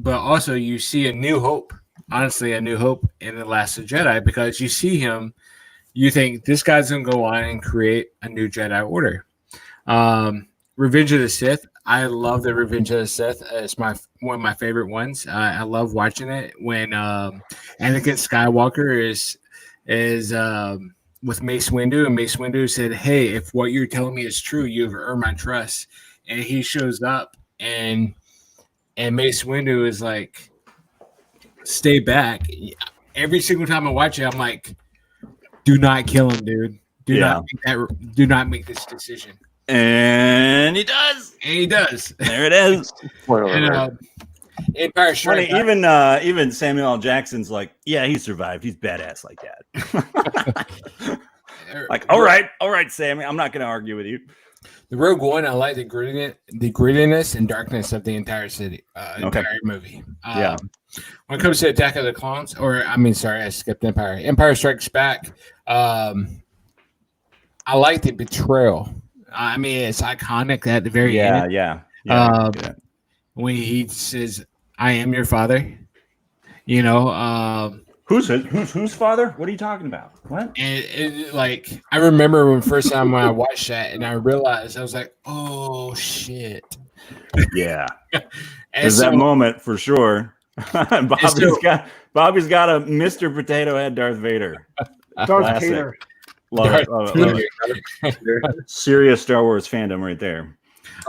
also you see a new hope, honestly, a new hope in The Last of the Jedi, because you see him, you think this guy's going to go on and create a new Jedi Order. Revenge of the Sith. I love the Revenge of the Sith. It's one of my favorite ones. I love watching it when Anakin Skywalker is with Mace Windu, and Mace Windu said, "Hey, if what you're telling me is true, you've earned my trust." And he shows up, and Mace Windu is like, "Stay back." Every single time I watch it, I'm like, "Do not kill him, dude. Do not make this decision." And he does. There it is. And, Empire Strikes Back. Even Samuel L. Jackson's like, yeah, he survived. He's badass like that. Like, all right, Sammy. I'm not going to argue with you. The Rogue One, I like the grittiness and darkness of the entire entire movie. When it comes to Attack of the Clones, I skipped Empire. Empire Strikes Back. I like the betrayal. I mean, it's iconic at the very end. Yeah. When he says, "I am your father," whose father? What are you talking about? What? And like, I remember when first time when I watched that, and I realized, I was like, "Oh shit!" Yeah, there's that moment for sure. Bobby's got a Mr. Potato Head Darth Vader. Darth Vader. Love it. Serious Star Wars fandom right there.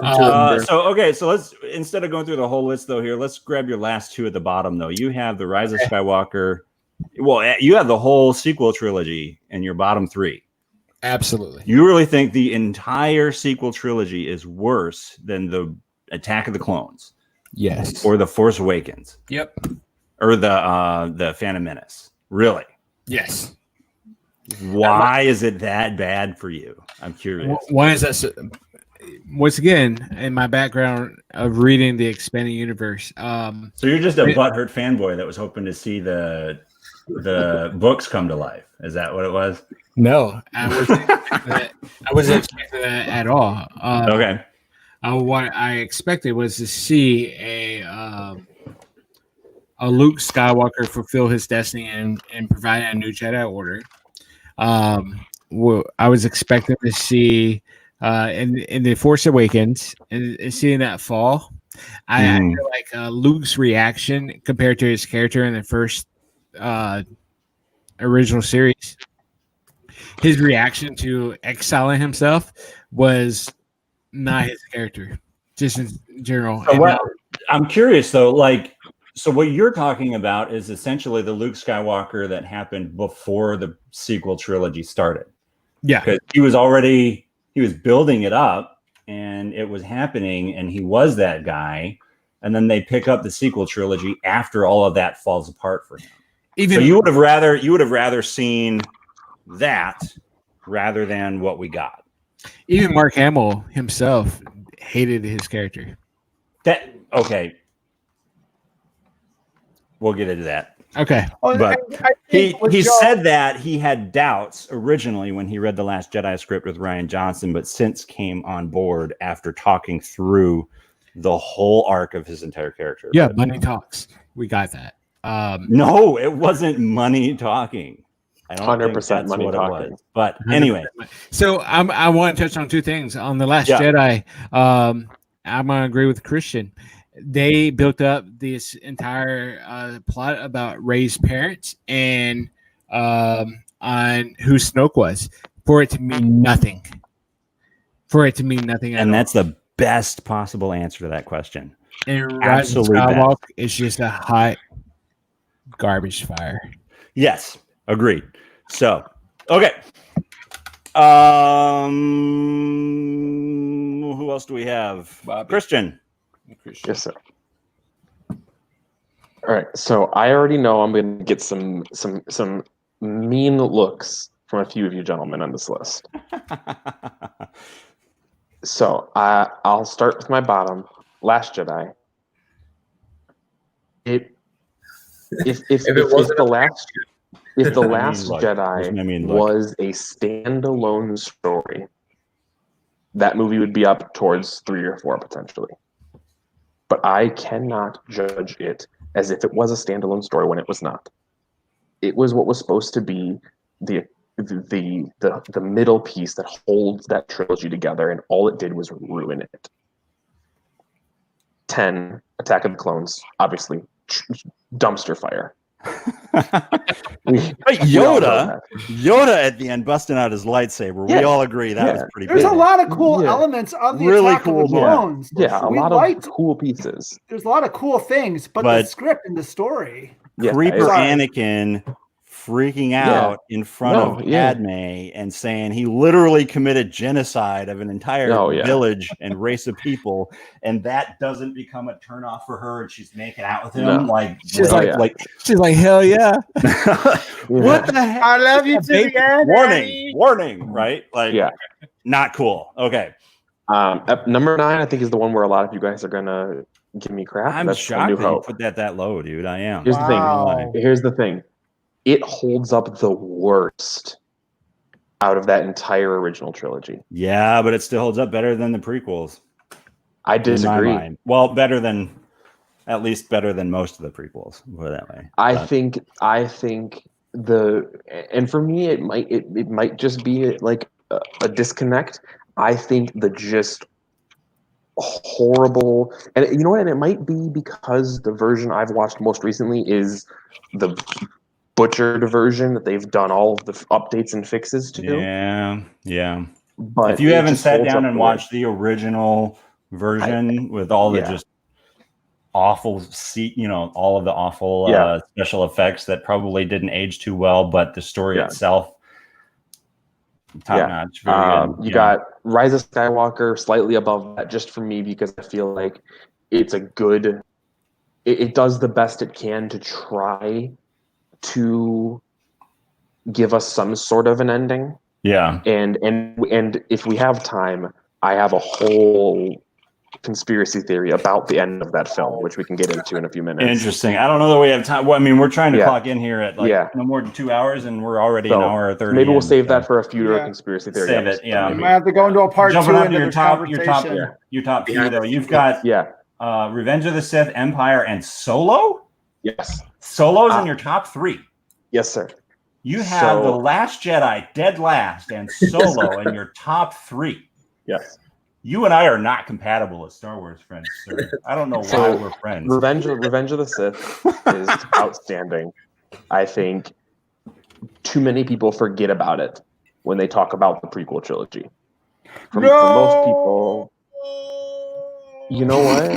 So let's, instead of going through the whole list though here, let's grab your last two at the bottom though. You have the Rise of Skywalker. Well, you have the whole sequel trilogy in your bottom three. Absolutely. You really think the entire sequel trilogy is worse than the Attack of the Clones? Yes. Or the Force Awakens? Yep. Or the Phantom Menace? Really? Yes. Why is it that bad for you? I'm curious. Why is that? Once again, in my background of reading the expanding universe, so you're just a butthurt fanboy that was hoping to see the books come to life. Is that what it was? No, I wasn't expecting that at all. Okay. What I expected was to see a Luke Skywalker fulfill his destiny and provide a new Jedi Order. I was expecting to see in the Force Awakens and seeing that fall. I feel like Luke's reaction compared to his character in the first original series, his reaction to exiling himself was not his character, just in general. So I'm curious though, so what you're talking about is essentially the Luke Skywalker that happened before the sequel trilogy started. Yeah. Because he was building it up and it was happening and he was that guy. And then they pick up the sequel trilogy after all of that falls apart for him. So you would have rather seen that rather than what we got. Even Mark Hamill himself hated his character. Okay. We'll get into that. Okay. But he said that he had doubts originally when he read The Last Jedi script with Rian Johnson, but since came on board after talking through the whole arc of his entire character. Yeah, money talks. We got that. No, it wasn't money talking. I don't 100% money talking. But anyway. So I want to touch on two things. On The Last Jedi, I'm going to agree with Christian. They built up this entire plot about Rey's parents and on who Snoke was for it to mean nothing. And that's the best possible answer to that question. And Rise of Skywalker is just a hot garbage fire. Yes, agreed. So, okay. Who else do we have? Bobby. Christian. Yes, sir. All right, so I already know I'm going to get some mean looks from a few of you gentlemen on this list. So I'll start with my bottom, Last Jedi. If the Last Jedi was a standalone story, that movie would be up towards 3 or 4 potentially. But I cannot judge it as if it was a standalone story when it was not. It was what was supposed to be the middle piece that holds that trilogy together, and all it did was ruin it. 10, Attack of the Clones, obviously, dumpster fire. Yoda at the end busting out his lightsaber. We all agree that was pretty. There's a lot of cool elements of the really Attack cool of the Clones. Yeah, a lot of cool pieces. There's a lot of cool things, but the script and the story. Creeper Anakin freaking out in front of Padme and saying he literally committed genocide of an entire village and race of people, and that doesn't become a turnoff for her, and she's making out with him she's like hell yeah. What the heck? I love you too. Warning, right? Not cool. Okay. Number 9, I think, is the one where a lot of you guys are gonna give me crap. I'm shocked that you put that low, dude. I am. Here's the thing. It holds up the worst out of that entire original trilogy. Yeah, but it still holds up better than the prequels. I disagree. Well, at least better than most of the prequels. Put it that way. I think and for me, it might just be like a disconnect. I think the just horrible, and you know what? And it might be because the version I've watched most recently is the butchered version that they've done all of the updates and fixes to. Yeah. But if you haven't sat down and watched the original version with all the just awful all of the awful special effects that probably didn't age too well, but the story itself, top notch. Very good. You got Rise of Skywalker slightly above that, just for me, because I feel like it's a good. It does the best it can to try to give us some sort of an ending. Yeah. And if we have time, I have a whole conspiracy theory about the end of that film, which we can get into in a few minutes. Interesting. I don't know that we have time. Well, I mean, we're trying to clock in here at no more than 2 hours, and we're already an hour or 30. Maybe we'll save that for a future conspiracy theory. Save it. Yeah. We might have to go into a part Jumping two up into your the top few though. You've got Revenge of the Sith, Empire, and Solo. Yes. Solo's in your top 3. Yes, sir. You have The Last Jedi dead last and Solo in your top 3. Yes. You and I are not compatible as Star Wars friends, sir. I don't know why we're friends. Revenge of the Sith is outstanding. I think too many people forget about it when they talk about the prequel trilogy. For most people, you know what?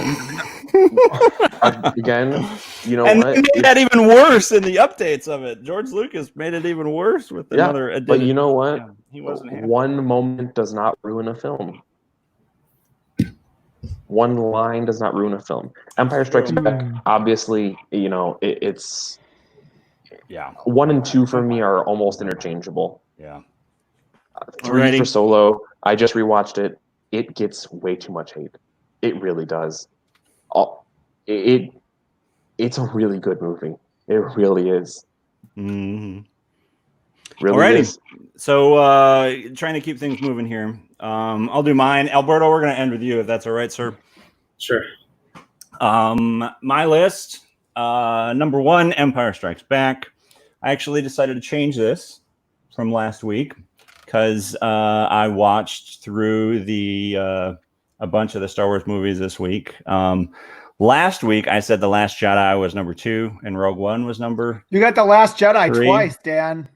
Again, you know and what? They made that even worse in the updates of it. George Lucas made it even worse with another edition. But you know what? Yeah, he wasn't happy. One moment does not ruin a film. One line does not ruin a film. Empire Strikes Back, obviously, it's 1 and 2 for me are almost interchangeable. Yeah. 3 for Solo. I just rewatched it. It gets way too much hate. It really does. It's a really good movie. It really is. Mm-hmm. Really Alrighty. is. So trying to keep things moving here. I'll do mine. Alberto, we're going to end with you if that's all right, sir. Sure. My list, number 1, Empire Strikes Back. I actually decided to change this from last week because I watched through a bunch of the Star Wars movies this week. Last week, I said The Last Jedi was number 2 and Rogue One was number You got The Last Jedi 3. Twice, Dan.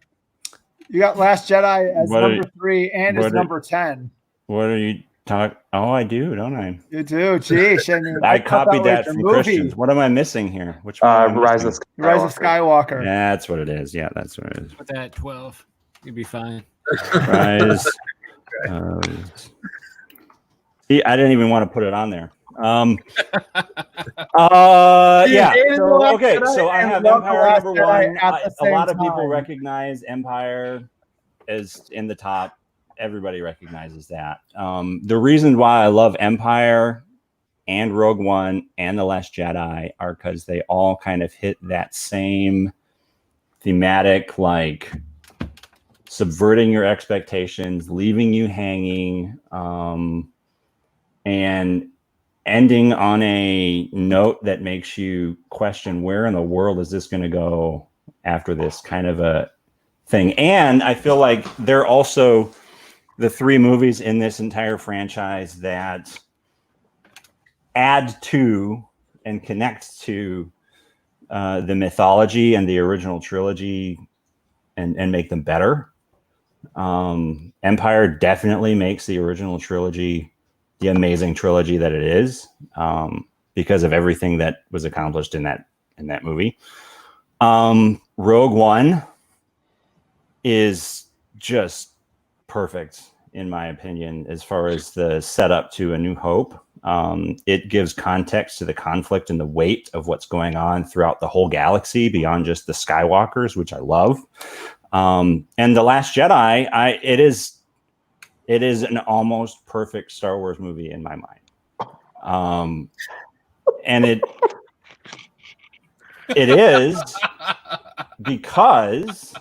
You got Last Jedi as number 3 and as number 10. What are you talking? Oh, I do, don't I? You do. Geesh. I mean, I copied that from Christians. What am I missing here? Which one? Rise of Skywalker. Yeah, that's what it is. Yeah, that's what it is. Put that at 12. You'd be fine. Rise. See, I didn't even want to put it on there. Yeah. So I have Empire number 1. A lot of people recognize Empire as in the top. Everybody recognizes that. The reason why I love Empire and Rogue One and The Last Jedi are because they all kind of hit that same thematic, like subverting your expectations, leaving you hanging, and ending on a note that makes you question where in the world is this going to go after this kind of a thing. And I feel like they're also the 3 movies in this entire franchise that add to and connect to the mythology and the original trilogy and make them better. Empire definitely makes the original trilogy the amazing trilogy that it is, because of everything that was accomplished in that movie. Rogue One is just perfect, in my opinion, as far as the setup to A New Hope. It gives context to the conflict and the weight of what's going on throughout the whole galaxy beyond just the Skywalkers, which I love. And The Last Jedi, it is an almost perfect Star Wars movie in my mind. And it is because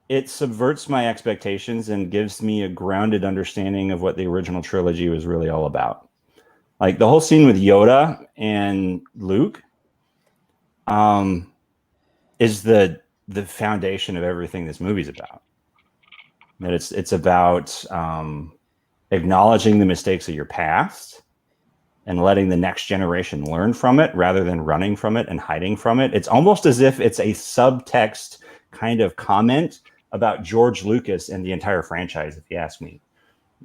it subverts my expectations and gives me a grounded understanding of what the original trilogy was really all about. Like the whole scene with Yoda and Luke is the foundation of everything this movie's about. That it's about acknowledging the mistakes of your past and letting the next generation learn from it rather than running from it and hiding from it. It's almost as if it's a subtext kind of comment about George Lucas and the entire franchise, if you ask me.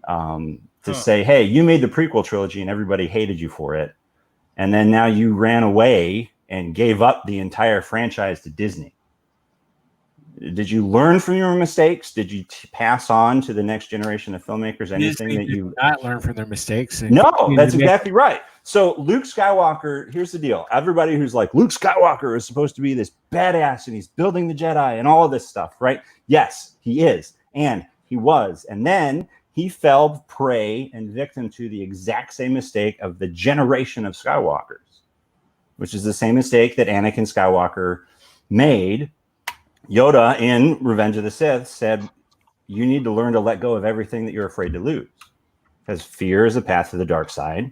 to say, hey, you made the prequel trilogy and everybody hated you for it. And then now you ran away and gave up the entire franchise to Disney. Did you learn from your mistakes? Did you pass on to the next generation of filmmakers anything Disney that you did not learn from their mistakes? No, that's exactly right. So Luke Skywalker, here's the deal. Everybody who's like, Luke Skywalker is supposed to be this badass and he's building the Jedi and all of this stuff, right? Yes, he is. And he was. And then he fell prey and victim to the exact same mistake of the generation of Skywalkers, which is the same mistake that Anakin Skywalker made. Yoda in Revenge of the Sith said, you need to learn to let go of everything that you're afraid to lose, because fear is a path to the dark side,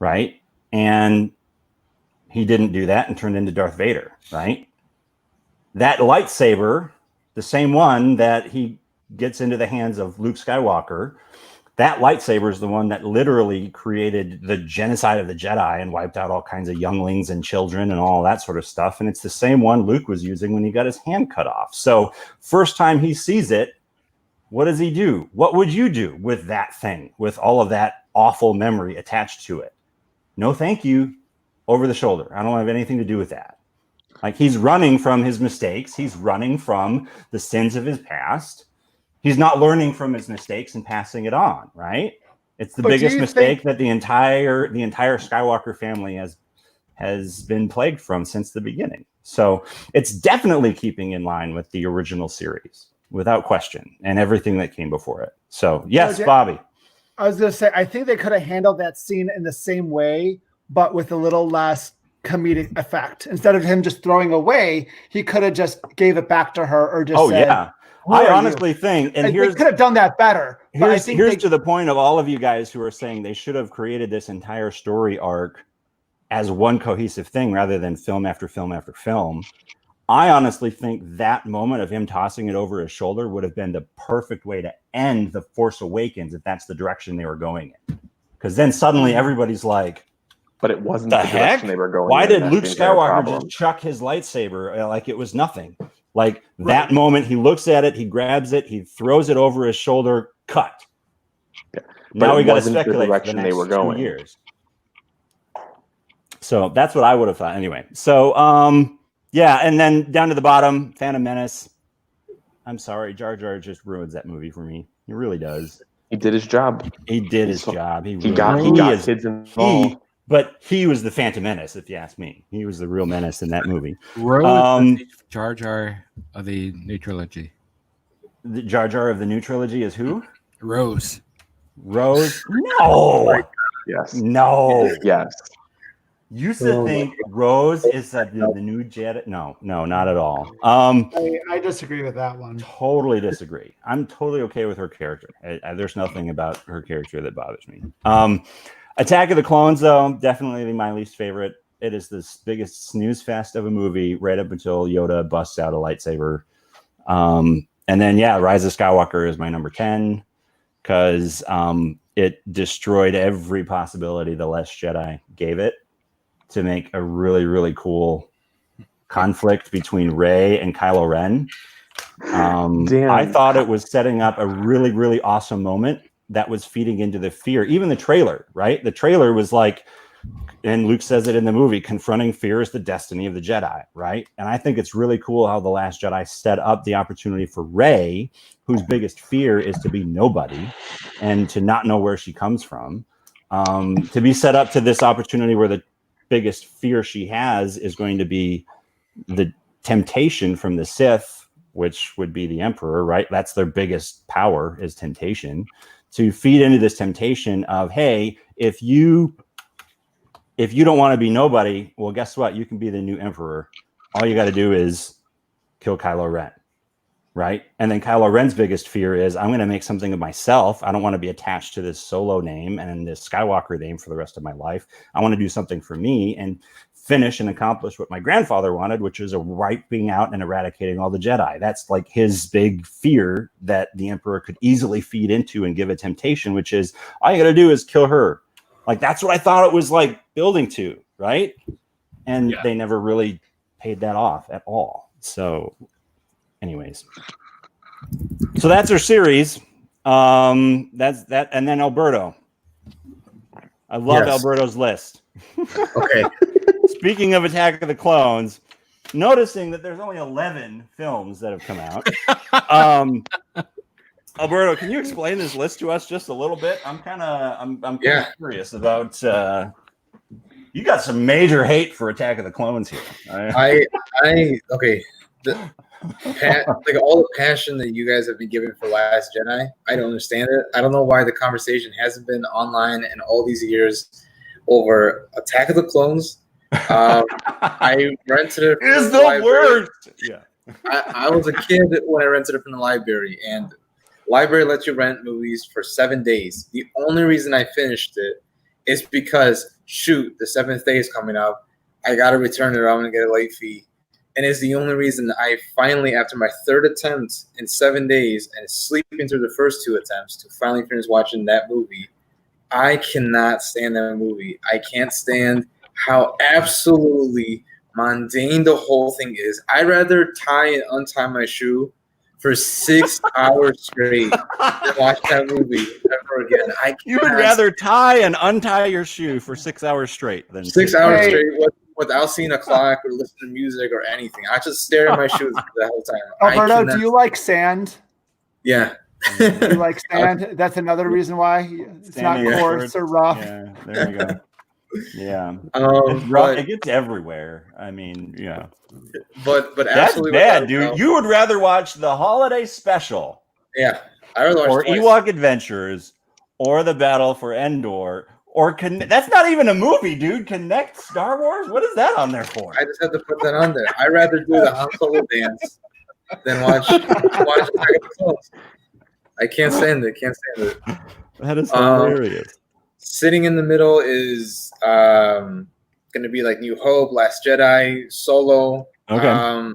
right? And he didn't do that and turned into Darth Vader, right? That lightsaber, the same one that he gets into the hands of Luke Skywalker, that lightsaber is the one that literally created the genocide of the Jedi and wiped out all kinds of younglings and children and all that sort of stuff. And it's the same one Luke was using when he got his hand cut off. So first time he sees it, what does he do? What would you do with that thing, with all of that awful memory attached to it? No, thank you. Over the shoulder. I don't have anything to do with that. Like, he's running from his mistakes. He's running from the sins of his past. He's not learning from his mistakes and passing it on, right? It's the biggest mistake that the entire Skywalker family has been plagued from since the beginning. So it's definitely keeping in line with the original series, without question, and everything that came before it. So yes, Bobby. I was going to say, I think they could have handled that scene in the same way, but with a little less comedic effect. Instead of him just throwing away, he could have just gave it back to her, or just said, yeah. I honestly think, and they could have done that better. Here's to the point of all of you guys who are saying they should have created this entire story arc as one cohesive thing rather than film after film after film. I honestly think that moment of him tossing it over his shoulder would have been the perfect way to end The Force Awakens if that's the direction they were going in. Because then suddenly everybody's like, but it wasn't the direction they were going. Why did Luke Skywalker just chuck his lightsaber like it was nothing? Like that moment, he looks at it, he grabs it, he throws it over his shoulder, cut. Yeah. Now we got to speculate the direction for the next they were going. 2 years. So that's what I would have thought. Anyway, so yeah, and then down to the bottom, Phantom Menace. I'm sorry, Jar Jar just ruins that movie for me. He really does. He did his job. He did his job. He got kids involved. But he was the Phantom Menace, if you ask me. He was the real menace in that movie. Rose, Jar Jar of the new trilogy. The Jar Jar of the new trilogy is who? Rose. Rose? No. Yes. No. Yes. Used to think Rose is the new Jedi. No, not at all. I disagree with that one. Totally disagree. I'm totally okay with her character. There's nothing about her character that bothers me. Attack of the Clones, though, definitely my least favorite. It is the biggest snooze fest of a movie right up until Yoda busts out a lightsaber. And then, yeah, Rise of Skywalker is my number 10 because it destroyed every possibility The Last Jedi gave it to make a really, really cool conflict between Rey and Kylo Ren. I thought it was setting up a really, really awesome moment that was feeding into the fear. Even the trailer, right? The trailer was like, and Luke says it in the movie, confronting fear is the destiny of the Jedi, right? And I think it's really cool how The Last Jedi set up the opportunity for Rey, whose biggest fear is to be nobody and to not know where she comes from, to be set up to this opportunity where the biggest fear she has is going to be the temptation from the Sith, which would be the Emperor, right? That's their biggest power, is temptation. To feed into this temptation of, hey, if you don't want to be nobody, well, guess what? You can be the new Emperor. All you got to do is kill Kylo Ren, right? And then Kylo Ren's biggest fear is, I'm going to make something of myself. I don't want to be attached to this Solo name and this Skywalker name for the rest of my life. I want to do something for me and finish and accomplish what my grandfather wanted, which is wiping out and eradicating all the Jedi. That's like his big fear that the Emperor could easily feed into and give a temptation, which is, all you got to do is kill her. Like, that's what I thought it was like building to, right? And they never really paid that off at all. So anyways, so that's our series. That's that, and then Alberto. I love Alberto's list. Okay. Speaking of Attack of the Clones, noticing that there's only 11 films that have come out. Alberto, can you explain this list to us just a little bit? I'm kind of curious about. You got some major hate for Attack of the Clones here. Okay. Like all the passion that you guys have been giving for Last Jedi, I don't understand it. I don't know why the conversation hasn't been online in all these years over Attack of the Clones. I rented it. It's the worst. Yeah. I was a kid when I rented it from the library, and library lets you rent movies for 7 days. The only reason I finished it is because the 7th day is coming up. I got to return it. I'm going to get a late fee. And it's the only reason I finally, after my 3rd attempt in 7 days and sleeping through the first 2 attempts to finally finish watching that movie, I cannot stand that movie. I can't stand how absolutely mundane the whole thing is. I'd rather tie and untie my shoe for 6 hours straight than watch that movie ever again. You would rather tie and untie your shoe for 6 hours straight than 6 hours straight without seeing a clock or listening to music or anything. I just stare at my shoes the whole time. Alberto, do you like sand? Yeah. Do you like sand? That's another reason why it's not coarse or rough. Yeah, there you go. Yeah, it gets everywhere. I mean, yeah, but that's bad, dude. You would rather watch the holiday special, I rather watch or Ewok Adventures, or the Battle for Endor, or that's not even a movie, dude. Connect Star Wars. What is that on there for? I just had to put that on there. I'd rather do the Han Solo dance than watch Attack of the Clones. I can't stand it. That is hilarious. Sitting in the middle is going to be like New Hope, Last Jedi, Solo. Okay.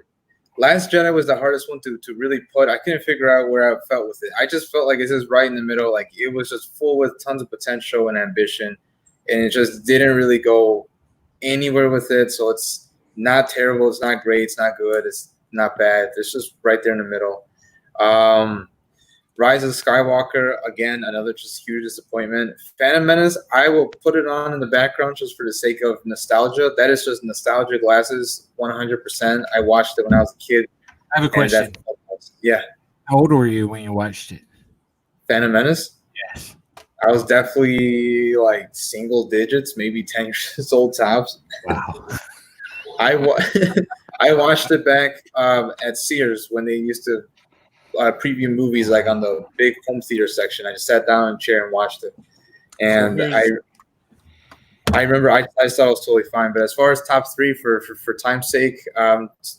Last Jedi was the hardest one to really put. I couldn't figure out where I felt with it. I just felt like it's just right in the middle. Like it was just full with tons of potential and ambition, and it just didn't really go anywhere with it. So it's not terrible. It's not great. It's not good. It's not bad. It's just right there in the middle. Rise of Skywalker, again, another just huge disappointment. Phantom Menace, I will put it on in the background just for the sake of nostalgia. That is just nostalgia glasses, 100%. I watched it when I was a kid. I have a question. Yeah. How old were you when you watched it? Phantom Menace? Yes. I was definitely like single digits, maybe 10 years old tops. Wow. I watched it back at Sears when they used to preview movies like on the big home theater section. I just sat down in a chair and watched it, and I remember I thought it was totally fine. But as far as top 3 for time's sake,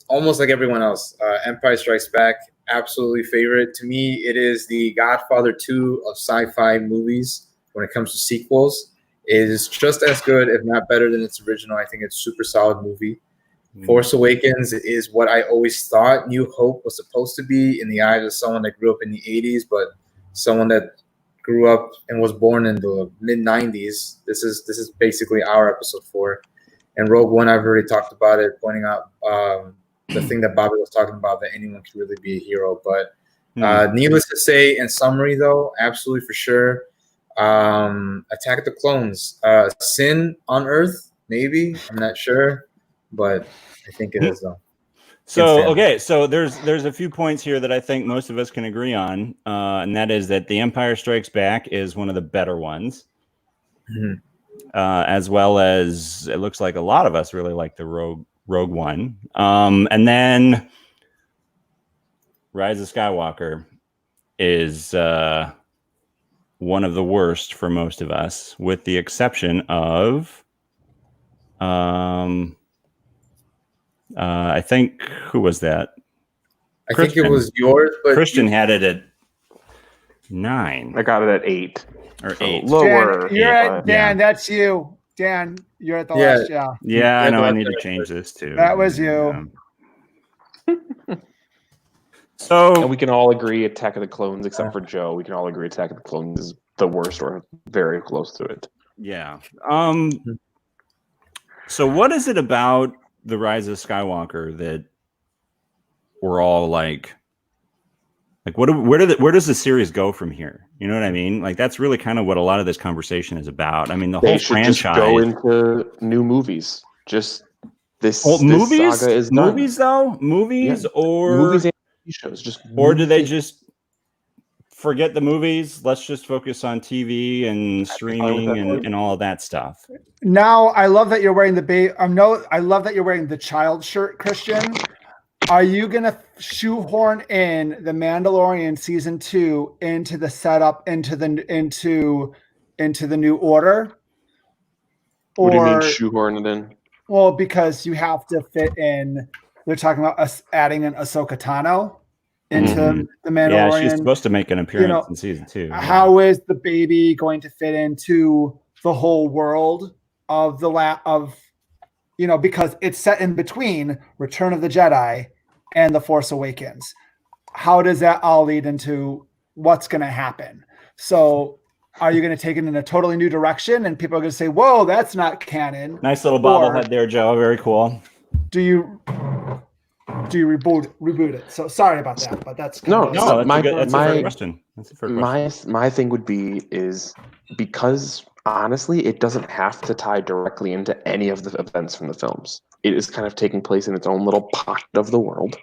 almost like everyone else, Empire Strikes Back, absolutely favorite. To me, it is the Godfather 2 of sci-fi movies. When it comes to sequels, it is just as good, if not better, than its original. I think it's a super solid movie. Force Awakens is what I always thought New Hope was supposed to be in the eyes of someone that grew up in the 80s, but someone that grew up and was born in the mid-90s. This is basically our episode 4. And Rogue One, I've already talked about it, pointing out the thing that Bobby was talking about, that anyone can really be a hero. But needless to say, in summary, though, absolutely for sure, Attack of the Clones. Sin on Earth, maybe. I'm not sure. But I think it is though. So there's a few points here that I think most of us can agree on, and that is that The Empire Strikes Back is one of the better ones, as well as it looks like a lot of us really like the Rogue One, and then Rise of Skywalker is one of the worst for most of us, with the exception of I think, who was that? I think it was yours, but Christian had it at 9. I got it at 8. Or 8. Lower. Dan, that's you. Dan, you're at the last. Yeah, I know. I need to change this too. That was you. So, and we can all agree Attack of the Clones, except for Joe. We can all agree Attack of the Clones is the worst or very close to it. Yeah. So what is it about the Rise of Skywalker that we're all like Like, where does the series go from here? You know what I mean? Like, that's really kind of what a lot of this conversation is about. I mean, the whole franchise. Just go into new movies. Just this movies. Saga is movies done. Though movies or movies and TV shows. Just or do they just forget the movies? Let's just focus on TV and streaming and all of that stuff. Now, I love that you're wearing I love that you're wearing the child shirt, Christian. Are you gonna shoehorn in the Mandalorian season 2 into the setup into the new order? What do you mean shoehorn it in? Well, because you have to fit in. They're talking about us adding an Ahsoka Tano into the Mandalorian. Yeah, she's supposed to make an appearance in season 2. Yeah. How is the baby going to fit into the whole world of because it's set in between Return of the Jedi and The Force Awakens. How does that all lead into what's going to happen? So are you going to take it in a totally new direction and people are going to say, whoa, that's not canon? Nice little bobblehead there, Joe. Very cool. Do you reboot it? So sorry about that, but that's that's a fair question. That's a fair question. My thing would be is because honestly, it doesn't have to tie directly into any of the events from the films. It is kind of taking place in its own little pocket of the world.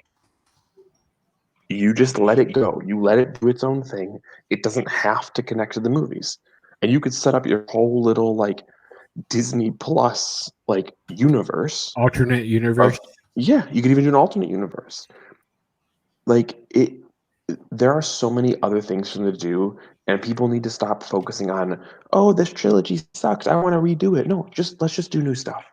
You just let it go. You let it do its own thing. It doesn't have to connect to the movies. And you could set up your whole little like Disney Plus like universe. Alternate universe. You could even do an alternate universe. Like there are so many other things for them to do, and people need to stop focusing on, oh, this trilogy sucks, I want to redo it. No, let's just do new stuff.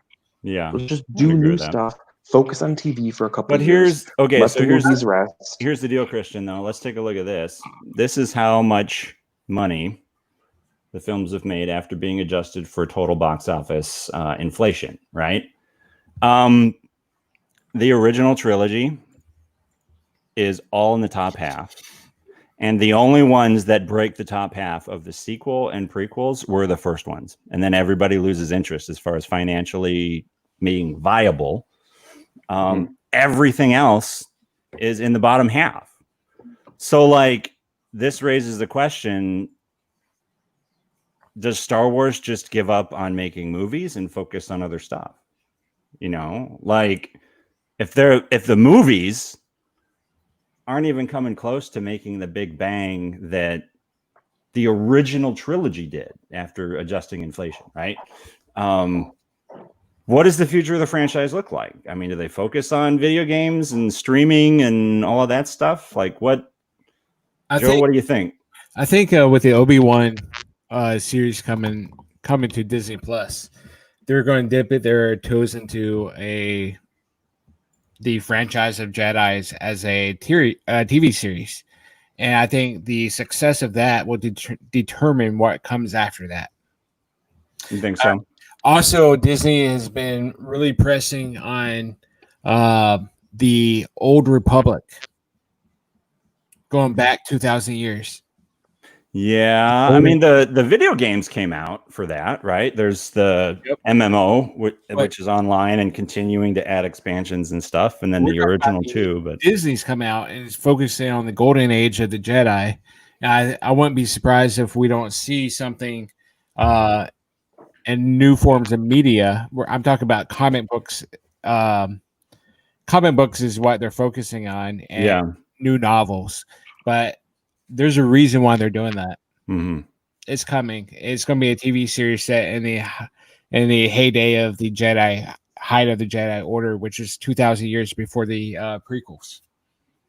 Yeah. Let's just do new stuff. Focus on TV for a couple of years. But here's the deal, Christian, though. Let's take a look at this. This is how much money the films have made after being adjusted for total box office inflation, right? The original trilogy is all in the top half. And the only ones that break the top half of the sequel and prequels were the first ones. And then everybody loses interest as far as financially being viable. Everything else is in the bottom half. So like this raises the question, does Star Wars just give up on making movies and focus on other stuff? You know, like if the movies aren't even coming close to making the big bang that the original trilogy did after adjusting inflation, right? What does the future of the franchise look like? I mean, do they focus on video games and streaming and all of that stuff? Like what, Joe, what do you think? I think with the Obi-Wan series coming to Disney Plus, they're going to dip their toes into the franchise of Jedi's as a TV series. And I think the success of that will determine what comes after that. You think so? Also, Disney has been really pressing on the Old Republic, going back 2,000 years. Yeah, I mean the video games came out for that, right? There's the MMO, which is online and continuing to add expansions and stuff, and then the original too. But Disney's come out and is focusing on the golden age of the Jedi. I wouldn't be surprised if we don't see something in new forms of media. Where I'm talking about comic books. Comic books is what they're focusing on, and new novels, but there's a reason why they're doing that. Mm-hmm. It's coming. It's going to be a TV series set in the heyday of the Jedi, height of the Jedi Order, which is 2,000 years before the prequels.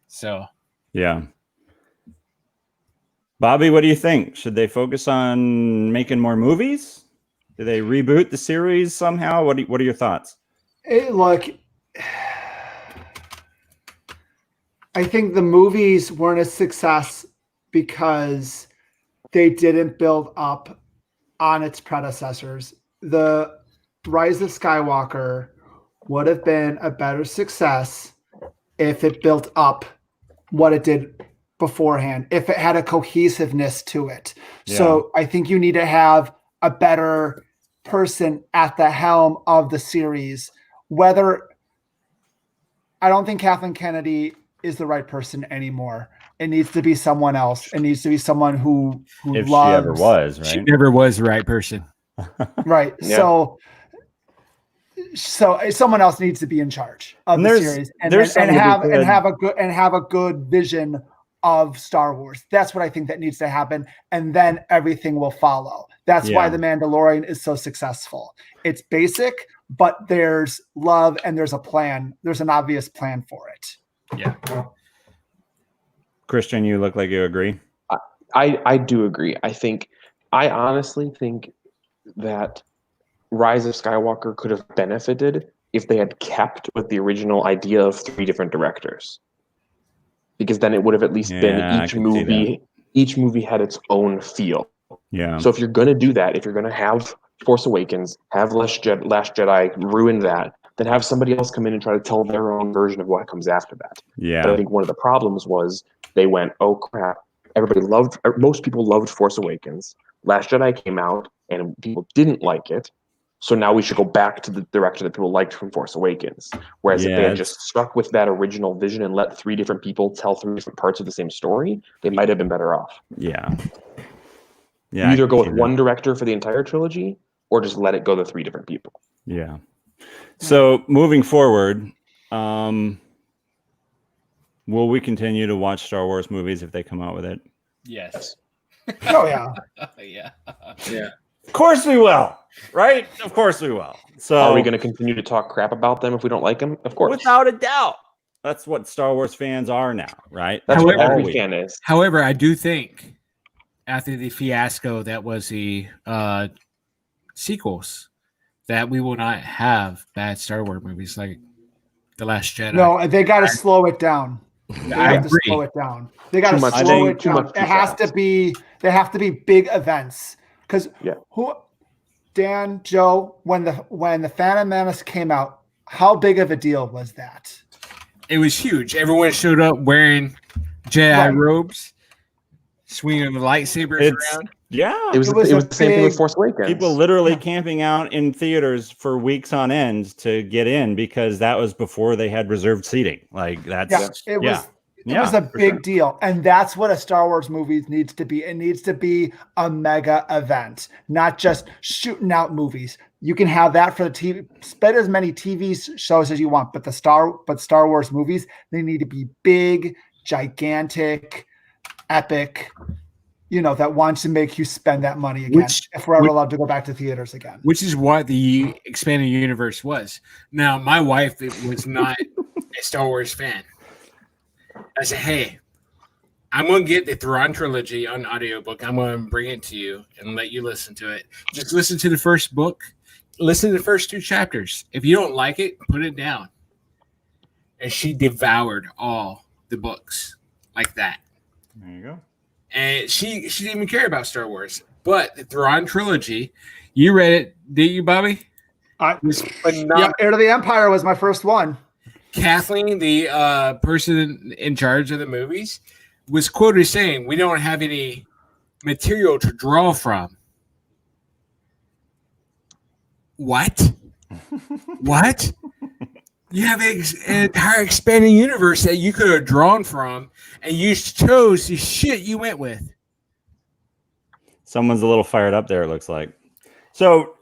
So, yeah. Bobby, what do you think? Should they focus on making more movies? Do they reboot the series somehow? What are your thoughts? I think the movies weren't a success because they didn't build up on its predecessors. The Rise of Skywalker would have been a better success if it built up what it did beforehand, if it had a cohesiveness to it. Yeah. So I think you need to have a better person at the helm of the series. I don't think Kathleen Kennedy is the right person anymore. It needs to be someone else. It needs to be someone who if loves. she ever was, right? She never was the right person. Right. Yeah. So someone else needs to be in charge of the series and have a good vision of Star Wars. That's what I think that needs to happen, and then everything will follow. That's why The Mandalorian is so successful. It's basic, but there's love and there's a plan. There's an obvious plan for it. Yeah. Christian, you look like you agree. I do agree. I honestly think that Rise of Skywalker could have benefited if they had kept with the original idea of 3 different directors, because then it would have at least been each movie had its own feel. Yeah. So if you're going to do that, if you're going to have Force Awakens, have Last Jedi ruin that, then have somebody else come in and try to tell their own version of what comes after that. Yeah. But I think one of the problems was they went, oh crap, most people loved Force Awakens. Last Jedi came out and people didn't like it. So now we should go back to the director that people liked from Force Awakens. Whereas if they had just stuck with that original vision and let 3 different people tell 3 different parts of the same story, they might have been better off. Yeah. You either go with one director for the entire trilogy or just let it go to 3 different people. Yeah. So moving forward, will we continue to watch Star Wars movies if they come out with it? Yes. Oh yeah. Yeah. Yeah. Of course we will, right? Of course we will. So are we going to continue to talk crap about them if we don't like them? Of course. Without a doubt. That's what Star Wars fans are now, right? That's what every fan is. However, I do think after the fiasco that was the sequels, that we will not have bad Star Wars movies like The Last Jedi. No, they got to slow it down. They have to slow it down. They got to slow it down. It has to be. They have to be big events. Because Dan, Joe, when the Phantom Menace came out, how big of a deal was that? It was huge. Everyone showed up wearing Jedi robes, swinging the lightsabers around. Yeah, it was the same thing with Force Awakens. People literally camping out in theaters for weeks on end to get in because that was before they had reserved seating. Like that's It was a big deal. And that's what a Star Wars movie needs to be. It needs to be a mega event, not just shooting out movies. You can have that for the TV, spend as many TV shows as you want, but Star Wars movies, they need to be big, gigantic, epic, that wants to make you spend that money again if we're ever allowed to go back to theaters again. Which is what the expanded universe was. Now, my wife was not a Star Wars fan. I said, hey, I'm going to get the Thrawn trilogy on audiobook. I'm going to bring it to you and let you listen to it. Just listen to the first book. Listen to the first 2 chapters. If you don't like it, put it down. And she devoured all the books like that. There you go. And she didn't even care about Star Wars. But the Thrawn trilogy, you read it, did you, Bobby? Heir to the Empire was my first one. Kathleen, the person in charge of the movies, was quoted saying, "We don't have any material to draw from." What? What? You have an entire expanding universe that you could have drawn from, and you chose the shit you went with. Someone's a little fired up there, it looks like. So,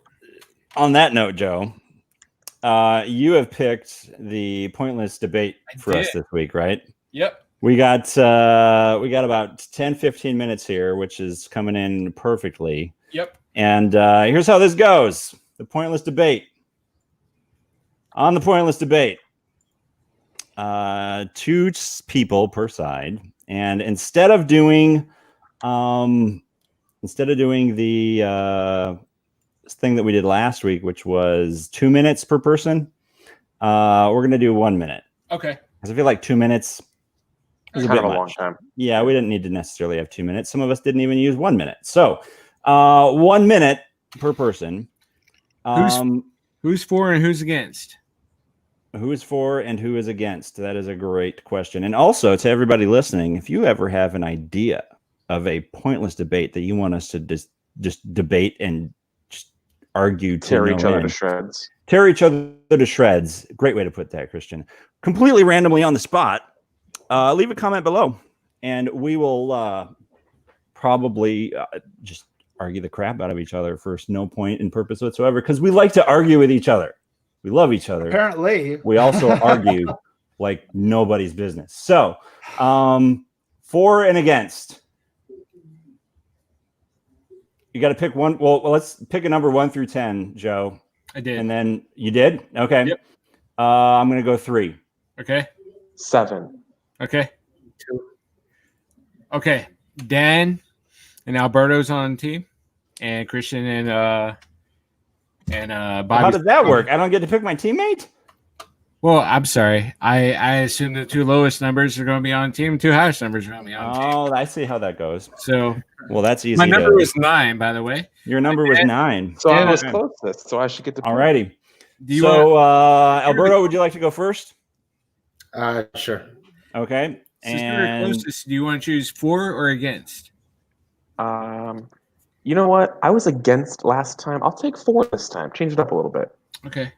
on that note, Joe, you have picked the pointless debate for us this week, right? Yep. We got about 10-15 minutes here, which is coming in perfectly. Yep. And here's how this goes. The pointless debate. On the pointless debate, 2 people per side, and instead of doing the thing that we did last week, which was 2 minutes per person, we're gonna do 1 minute. Okay. Because I feel like 2 minutes is a bit a much. long time. Yeah, we didn't need to necessarily have 2 minutes. Some of us didn't even use 1 minute. So 1 minute per person. Who's for and who's against? Who is for and who is against? That is a great question. And also to everybody listening, if you ever have an idea of a pointless debate that you want us to just debate and just argue, tear each other to shreds. Tear each other to shreds. Great way to put that, Christian. Completely randomly on the spot. Leave a comment below. and we will probably just argue the crap out of each other for no point and purpose whatsoever, because we like to argue with each other. We love each other. Apparently. We also argue like nobody's business. So, for and against. You got to pick one. Well, let's pick a number 1 through 10, Joe. I did. And then you did? Okay. Yep. I'm going to go 3. Okay. 7. Okay. 2. Okay. Dan and Alberto's on the team, and Christian and Bobby. How does that work? I don't get to pick my teammate? Well, I'm sorry. I assume the 2 lowest numbers are going to be on team, 2 highest numbers are going to be on team. Oh, I see how that goes. So, well, that's easy. My number was 9, by the way. Your number was 9. So I was closest, so I should get the point. Alrighty. So, Alberto, would you like to go first? Sure. Okay. Since you were closest, do you want to choose for or against? You know what? I was against last time. I'll take 4 this time. Change it up a little bit. Okay.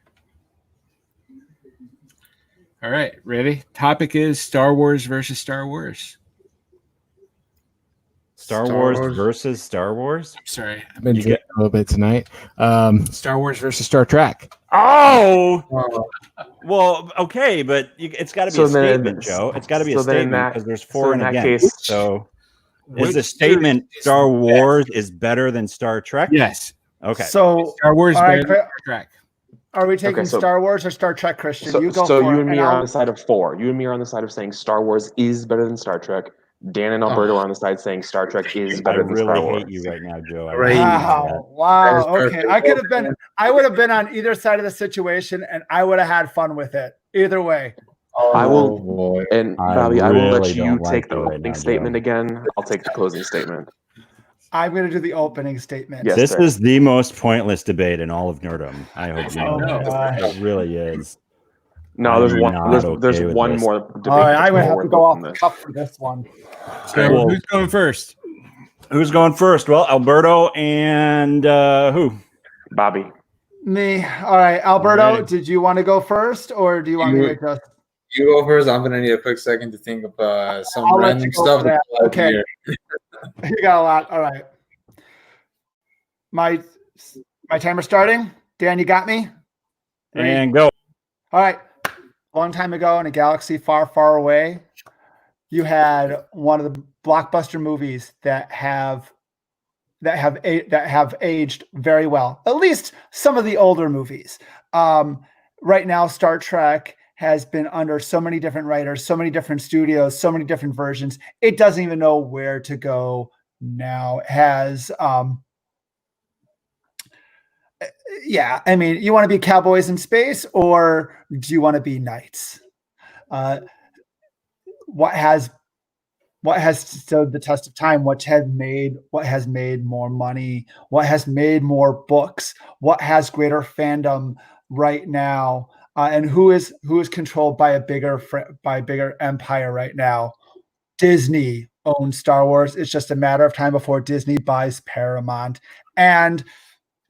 All right, ready? Topic is Star Wars versus Star Wars. Star Wars versus Star Wars? I'm sorry. I've been drinking a little bit tonight. Star Wars versus Star Trek. Oh! Well, okay, but it's got to be a statement, Joe. It's got to be a statement because there's 4 and against. So is the statement Star Wars is better than Star Trek? Yes. Okay. So Star Wars better than Star Trek. Are we taking Star Wars or Star Trek, Christian? You go so for you it, and me are on the side of 4. You and me are on the side of saying Star Wars is better than Star Trek. Dan and Alberto are on the side saying Star Trek is better than Star Wars. I really hate you right now, Joe. Wow. Okay. I would have been on either side of the situation, and I would have had fun with it. Either way. I will, and Bobby, I will let you take the opening statement again. I'll take the closing statement. I'm going to do the opening statement. Yes, this is the most pointless debate in all of nerdom. I hope you know. It really is. No, there's one. There's one more debate. All right, I would have to go off the cuff for this one. So who's going first? Who's going first? Well, Alberto and who? Bobby. Me. All right, Alberto. Did you want to go first, or do you want me to just? You go first. I'm gonna need a quick second to think of some random stuff. Okay. You got a lot. All right. My timer starting. Dan, you got me? And go. All right. Long time ago in a galaxy far, far away, you had one of the blockbuster movies that have aged very well. At least some of the older movies. Right now, Star Trek has been under so many different writers, so many different studios, so many different versions. It doesn't even know where to go now. It has, yeah, I mean, you want to be cowboys in space, or do you want to be knights? What has stood the test of time? What has made more money? What has made more books? What has greater fandom right now? And who is controlled by a bigger empire right now? Disney owns Star Wars. It's just a matter of time before Disney buys Paramount. And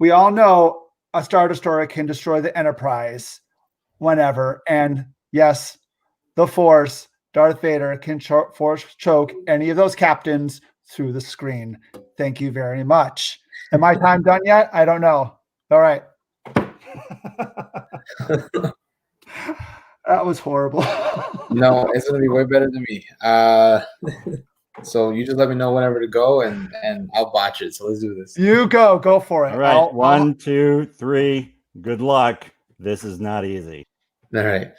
we all know a Star Destroyer can destroy the Enterprise whenever. And yes, the Force, Darth Vader, can force choke any of those captains through the screen. Thank you very much. Am my time done yet? I don't know. All right. That was horrible. No, it's gonna be way better than me. So you just let me know whenever to go, and I'll botch it. So let's do this. You go for it. All right, 1, 2, 3. Good luck. This is not easy. All right.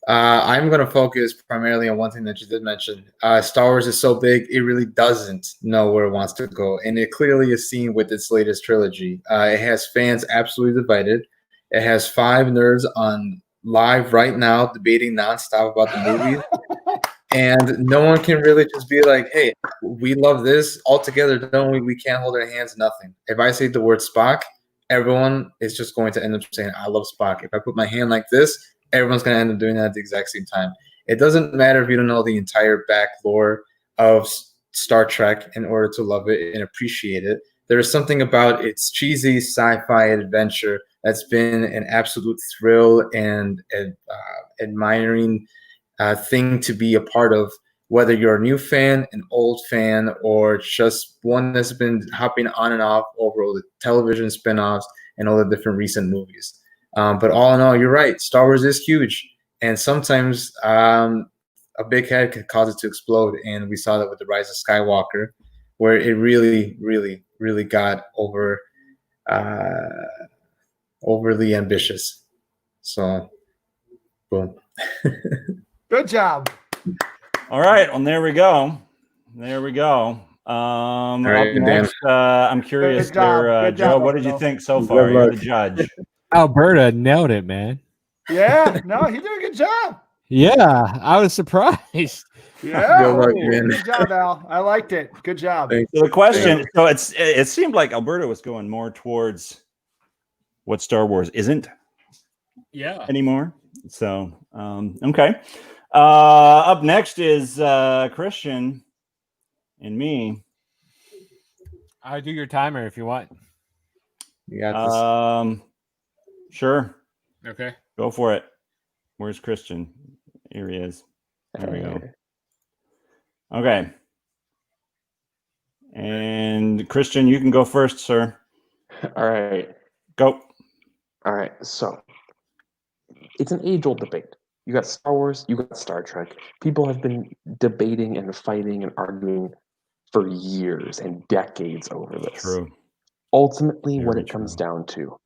I'm going to focus primarily on one thing that you did mention. Star Wars is so big, it really doesn't know where it wants to go. And it clearly is seen with its latest trilogy. It has fans absolutely divided. It has 5 nerds on live right now debating nonstop about the movie. And no one can really just be like, hey, we love this all together, don't we? We can't hold our hands, nothing. If I say the word Spock, everyone is just going to end up saying, I love Spock. If I put my hand like this, everyone's going to end up doing that at the exact same time. It doesn't matter if you don't know the entire back lore of Star Trek in order to love it and appreciate it. There is something about its cheesy sci-fi adventure that's been an absolute thrill and admiring thing to be a part of whether you're a new fan, an old fan, or just one that's been hopping on and off over all the television spin-offs and all the different recent movies. But all in all, you're right. Star Wars is huge. And sometimes a big head can cause it to explode. And we saw that with The Rise of Skywalker, where it really, really, really got overly ambitious. So, boom. Good job. All right. Well, there we go. right, Up next, I'm curious there, Joe, what did you think so far? You're the judge. Alberta nailed it, man. Yeah, no, he did a good job. Yeah, I was surprised. Yeah, Good luck, man. good job, Al. I liked it. Good job. So the question, so it seemed like Alberta was going more towards what Star Wars isn't anymore. So, okay. Up next is Christian and me. I'll do your timer if you want. You got this. Sure. Okay. Go for it. Where's Christian? Here he is. There we go. Okay. And Christian, you can go first, sir. All right. Go. All right. So it's an age-old debate. You got Star Wars, you got Star Trek. People have been debating and fighting and arguing for years and decades over this. True. Ultimately, Very what it comes down to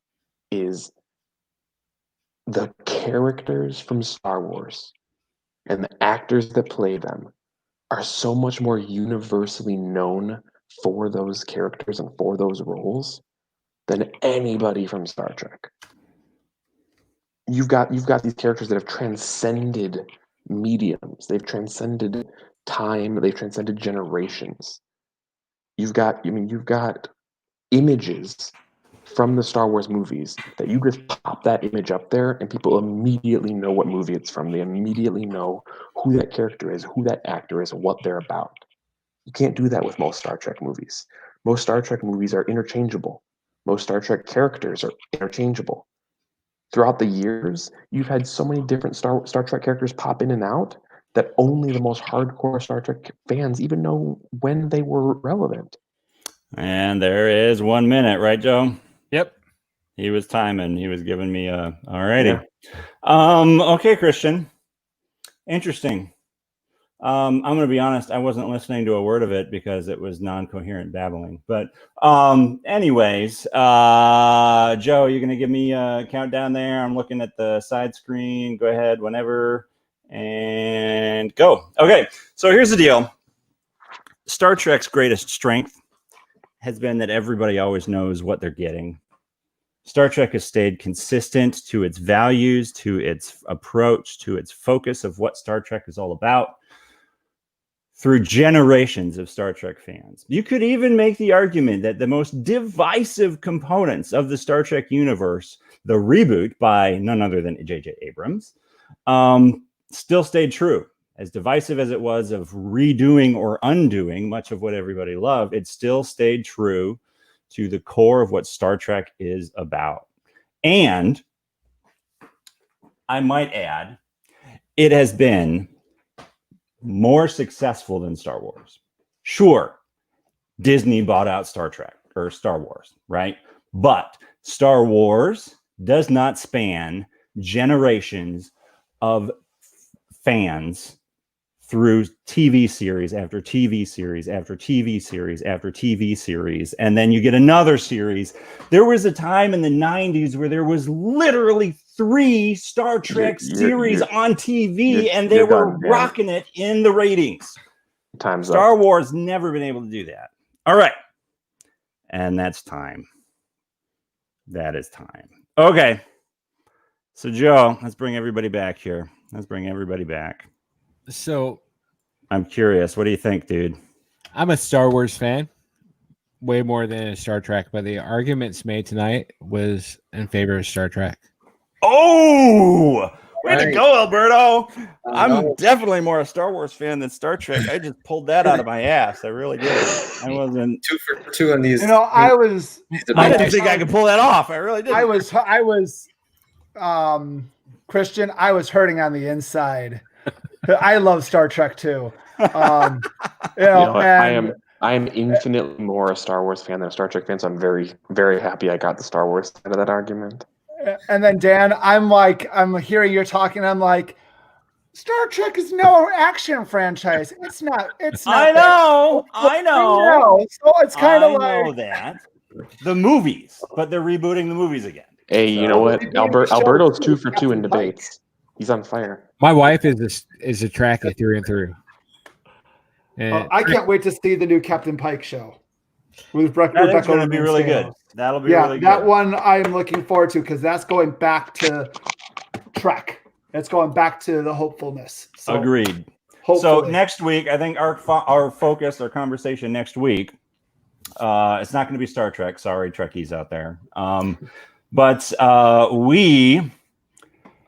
is the characters from Star Wars and the actors that play them are so much more universally known for those characters and for those roles than anybody from Star Trek. You've got these characters that have transcended mediums. They've transcended time. They've transcended generations. You've got images from the Star Wars movies that you just pop that image up there and people immediately know what movie it's from. They immediately know who that character is, who that actor is, what they're about. You can't do that with most Star Trek movies. Most Star Trek movies are interchangeable. Most Star Trek characters are interchangeable. Throughout the years, you've had so many different Star Trek characters pop in and out that only the most hardcore Star Trek fans even know when they were relevant. And there is 1 minute, right, Joe? Yep. He was timing. He was giving me a. Alrighty. Yeah. Okay, Christian. Interesting. I'm going to be honest. I wasn't listening to a word of it because it was non-coherent babbling. But anyways, Joe, you're going to give me a countdown there. I'm looking at the side screen. Go ahead whenever and go. Okay. So here's the deal. Star Trek's greatest strength has been that everybody always knows what they're getting. Star Trek has stayed consistent to its values, to its approach, to its focus of what Star Trek is all about through generations of Star Trek fans. You could even make the argument that the most divisive components of the Star Trek universe, the reboot by none other than J.J. Abrams, still stayed true. As divisive as it was of redoing or undoing much of what everybody loved, it still stayed true to the core of what Star Trek is about. And I might add, it has been more successful than Star Wars. Sure, Disney bought out Star Trek or Star Wars, right? But Star Wars does not span generations of fans through TV series after TV series after TV series after TV series. And then you get another series. There was a time in the 90s where there was literally 3 Star Trek series on TV, and they were rocking it in the ratings. Star Wars never been able to do that. All right. And that's time. That is time. Okay. So, Joe, let's bring everybody back here. Let's bring everybody back. So I'm curious. What do you think, dude? I'm a Star Wars fan, way more than a Star Trek, but the arguments made tonight was in favor of Star Trek. Oh, way to go, Alberto. I'm definitely more a Star Wars fan than Star Trek. I just pulled that out of my ass. I really did. I wasn't 2 for 2 on these. You know, I didn't think I could pull that off. I really did. I was Christian, I was hurting on the inside I love Star Trek too. I am infinitely more a Star Wars fan than a Star Trek fan, so I'm very, very happy I got the Star Wars side of that argument. And then Dan, I'm hearing you're talking. I'm like, Star Trek is no action franchise. It's not. I know. So it's kind of like I know that the movies, but they're rebooting the movies again. Hey, you know what? Alberto's 2 for 2 in debates. He's on fire. My wife is a Trekkie through and through. And I can't wait to see the new Captain Pike show. With That's going to be really good. That'll be really good. That one I'm looking forward to because that's going back to Trek. It's going back to the hopefulness. So, agreed. Hopefully. So next week, I think our focus, our conversation next week, it's not going to be Star Trek. Sorry, Trekkies out there. But we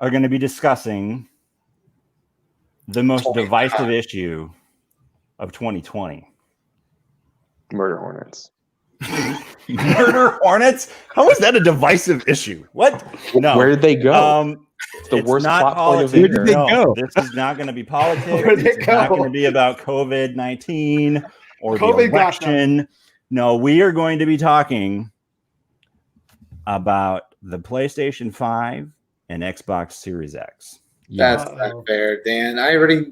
are going to be discussing the most divisive issue of 2020. Murder Hornets. Murder Hornets? How is that a divisive issue? What? No. Where did they go? The worst plot point of the year. Where did they go? This is not going to be politics. It's not going to be about COVID-19 or the election. No, we are going to be talking about the PlayStation 5 and Xbox Series X. That's not fair, Dan.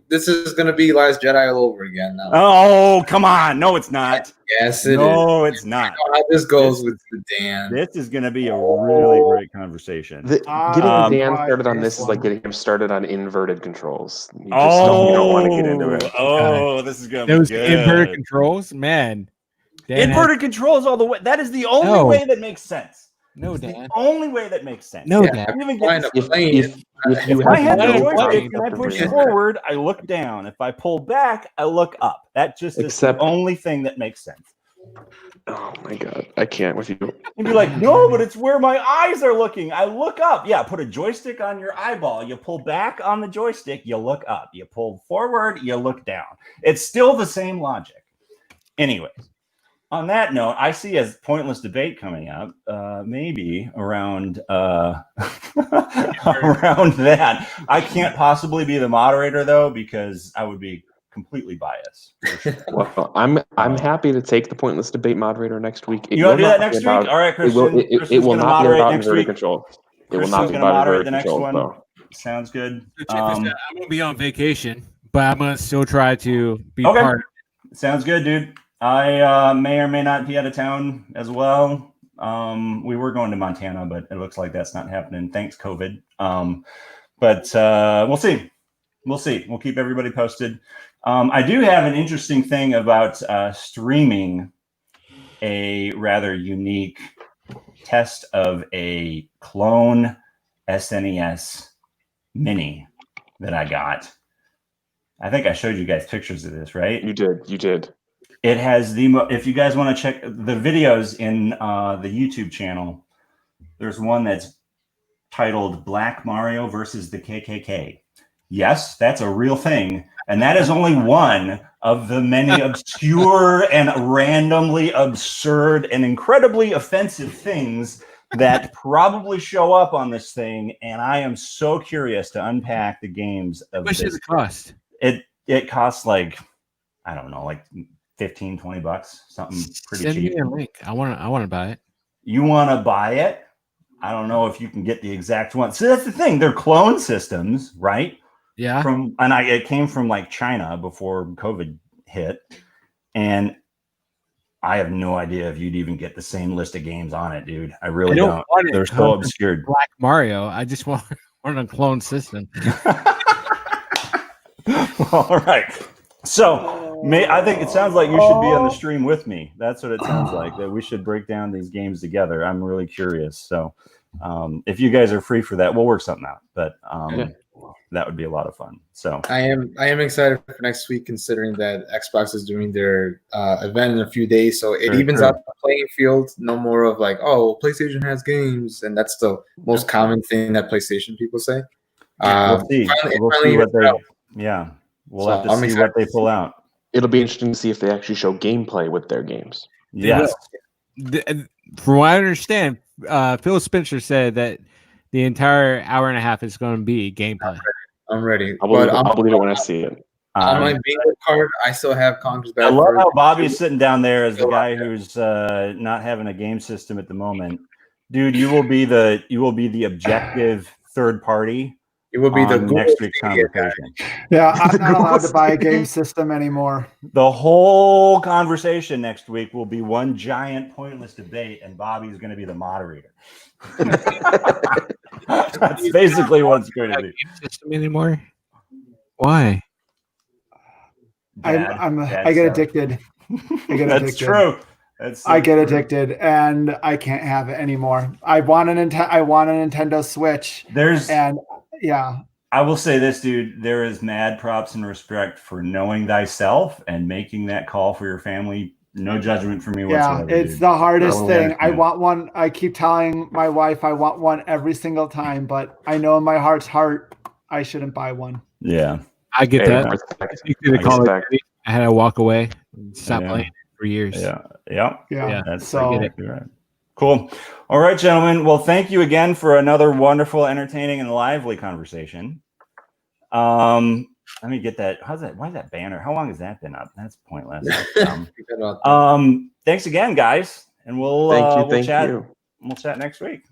This is going to be Last Jedi all over again now. Oh, come on. No, it's not. Yes, it is. No, it's not. You know how this goes with Dan. This is going to be a really great conversation. Getting Dan started on this is like getting him started on inverted controls. You don't want to get into it. Oh, this is going to be good. Inverted controls? Man. Inverted controls all the way. That is the only way that makes sense. No, Dan. The only way that makes sense. No, Dan. If I have the joystick and I push forward, I look down. If I pull back, I look up. That just is the only thing that makes sense. Oh my God, I can't with you. You'd be like, no, but it's where my eyes are looking. I look up. Yeah, put a joystick on your eyeball. You pull back on the joystick, you look up. You pull forward, you look down. It's still the same logic. Anyways. On that note, I see a pointless debate coming up, maybe around around that. I can't possibly be the moderator though, because I would be completely biased. Sure. Well, I'm happy to take the pointless debate moderator next week. You want to do that next week? All right, Christian. It will not be about inverted control. It will not be about inverted control. So. Sounds good. I'm going to be on vacation, but I'm going to still try to be part. Sounds good, dude. I may or may not be out of town as well. We were going to Montana, but it looks like that's not happening. Thanks, COVID. But we'll see. We'll keep everybody posted. I do have an interesting thing about streaming a rather unique test of a clone SNES Mini that I got. I think I showed you guys pictures of this, right? You did. It has if you guys want to check the videos in the YouTube channel, there's one that's titled Black Mario versus the KKK. Yes, that's a real thing. And that is only one of the many obscure and randomly absurd and incredibly offensive things that probably show up on this thing. And I am so curious to unpack the games of this. How much does it cost? It costs like, I don't know, like $15-20, something pretty cheap. Send me a link. I want to buy it. You want to buy it? I don't know if you can get the exact one. So that's the thing. They're clone systems, right? Yeah. It came from like China before COVID hit, and I have no idea if you'd even get the same list of games on it, dude. I really don't. They're so obscured. Black Mario. I just want a clone system. All right. So I think it sounds like you should be on the stream with me. That's what it sounds like, that we should break down these games together. I'm really curious. So if you guys are free for that, we'll work something out. But that would be a lot of fun. So I am excited for next week, considering that Xbox is doing their event in a few days. So it evens out the playing field. No more of like, oh, PlayStation has games. And that's the most common thing that PlayStation people say. We'll see. We'll have to see what they pull out. It'll be interesting to see if they actually show gameplay with their games. Yes. From what I understand, Phil Spencer said that the entire hour and a half is going to be gameplay. I'm ready. I'll believe it when I see it. On my bingo card, I still have Conker's Bad I love Fur. how Bobby's sitting down there as the guy who's not having a game system at the moment. Dude, you will be the objective third party. It will be the next week's conversation. Yeah, I'm not allowed to buy a game system anymore. The whole conversation next week will be one giant pointless debate, and Bobby's going to be the moderator. That's basically what it's going to be. Game system anymore? Why? I get addicted. That's true. I get addicted, and I can't have it anymore. I want a Nintendo Switch. I will say this, dude. There is mad props and respect for knowing thyself and making that call for your family. No judgment for me whatsoever. Yeah, it's the hardest thing. I want one. I keep telling my wife I want one every single time, but I know in my heart's heart I shouldn't buy one. Yeah, I get that. I had to walk away and stop playing it for years. Yeah. That's so right. Cool. All right, gentlemen. Well, thank you again for another wonderful, entertaining, and lively conversation. Let me get that. Why is that banner? How long has that been up? That's pointless. Thanks again, guys, and we'll chat. We'll chat next week.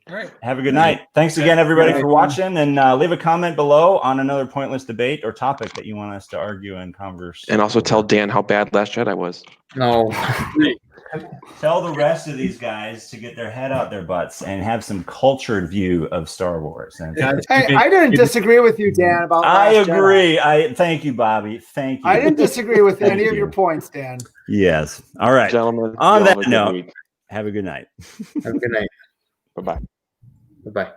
All right. Have a good night. Thanks again, everybody, for watching, and leave a comment below on another pointless debate or topic that you want us to argue and converse. And also tell Dan how bad Last Jedi was. No. Tell the rest of these guys to get their head out their butts and have some cultured view of Star Wars. Hey, I didn't disagree with you, Dan, about I agree. Thank you, Bobby. Thank you. I didn't disagree with any of your points, Dan. Yes. All right. Gentlemen, on that note, have a good night. Have a good night. Bye-bye. Bye-bye.